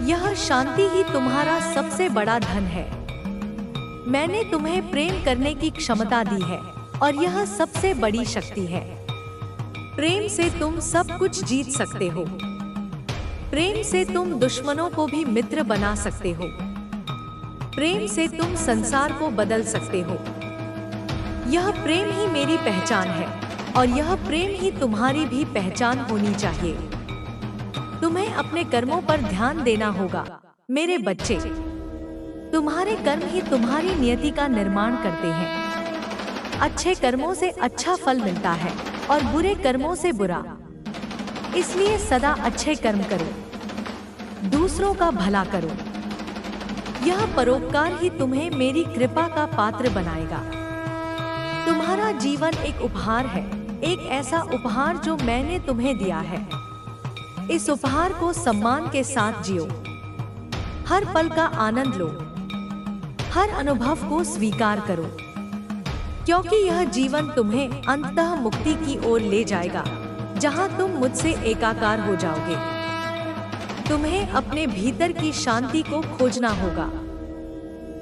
यह शांति ही तुम्हारा सबसे बड़ा धन है। मैंने तुम्हें प्रेम करने की क्षमता दी है और यह सबसे बड़ी शक्ति है। प्रेम से तुम सब कुछ जीत सकते हो। प्रेम से तुम दुश्मनों को भी मित्र बना सकते हो। प्रेम से तुम संसार को बदल सकते हो। यह प्रेम ही मेरी पहचान है और यह प्रेम ही तुम्हारी भी पहचान होनी चाहिए। तुम्हें अपने कर्मों पर ध्यान देना होगा मेरे बच्चे। तुम्हारे कर्म ही तुम्हारी नियति का निर्माण करते हैं। अच्छे कर्मों से अच्छा फल मिलता है और बुरे कर्मों से बुरा। इसलिए सदा अच्छे कर्म करो, दूसरों का भला करो। यह परोपकार ही तुम्हें मेरी कृपा का पात्र बनाएगा। तुम्हारा जीवन एक उपहार है, एक ऐसा उपहार जो मैंने तुम्हें दिया है। इस उपहार को सम्मान के साथ जियो। हर पल का आनंद लो, हर अनुभव को स्वीकार करो, क्योंकि यह जीवन तुम्हें अंततः मुक्ति की ओर ले जाएगा, जहां तुम मुझसे एकाकार हो जाओगे। तुम्हें अपने भीतर की शांति को खोजना होगा।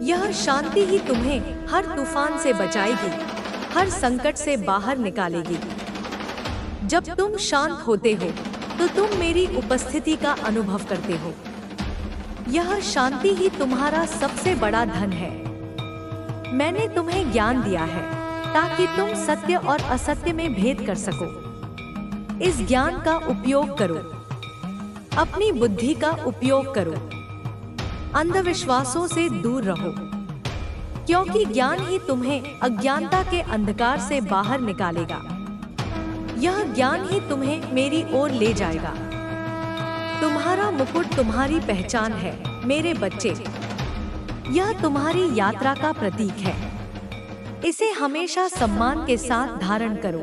यह शांति ही तुम्हें हर तूफान से बचाएगी, हर संकट से बाहर निकालेगी। जब तुम शांत होते हो तो तुम मेरी उपस्थिति का अनुभव करते हो। यह शांति ही तुम्हारा सबसे बड़ा धन है। मैंने तुम्हें ज्ञान दिया है ताकि तुम सत्य और असत्य में भेद कर सको। इस ज्ञान का उपयोग करो, अपनी बुद्धि का उपयोग करो, अंधविश्वासों से दूर रहो, क्योंकि ज्ञान ही तुम्हें अज्ञानता के अंधकार से बाहर निकालेगा। यह ज्ञान ही तुम्हें मेरी ओर ले जाएगा। तुम्हारा मुकुट तुम्हारी पहचान है मेरे बच्चे। यह तुम्हारी यात्रा का प्रतीक है। इसे हमेशा सम्मान के साथ धारण करो।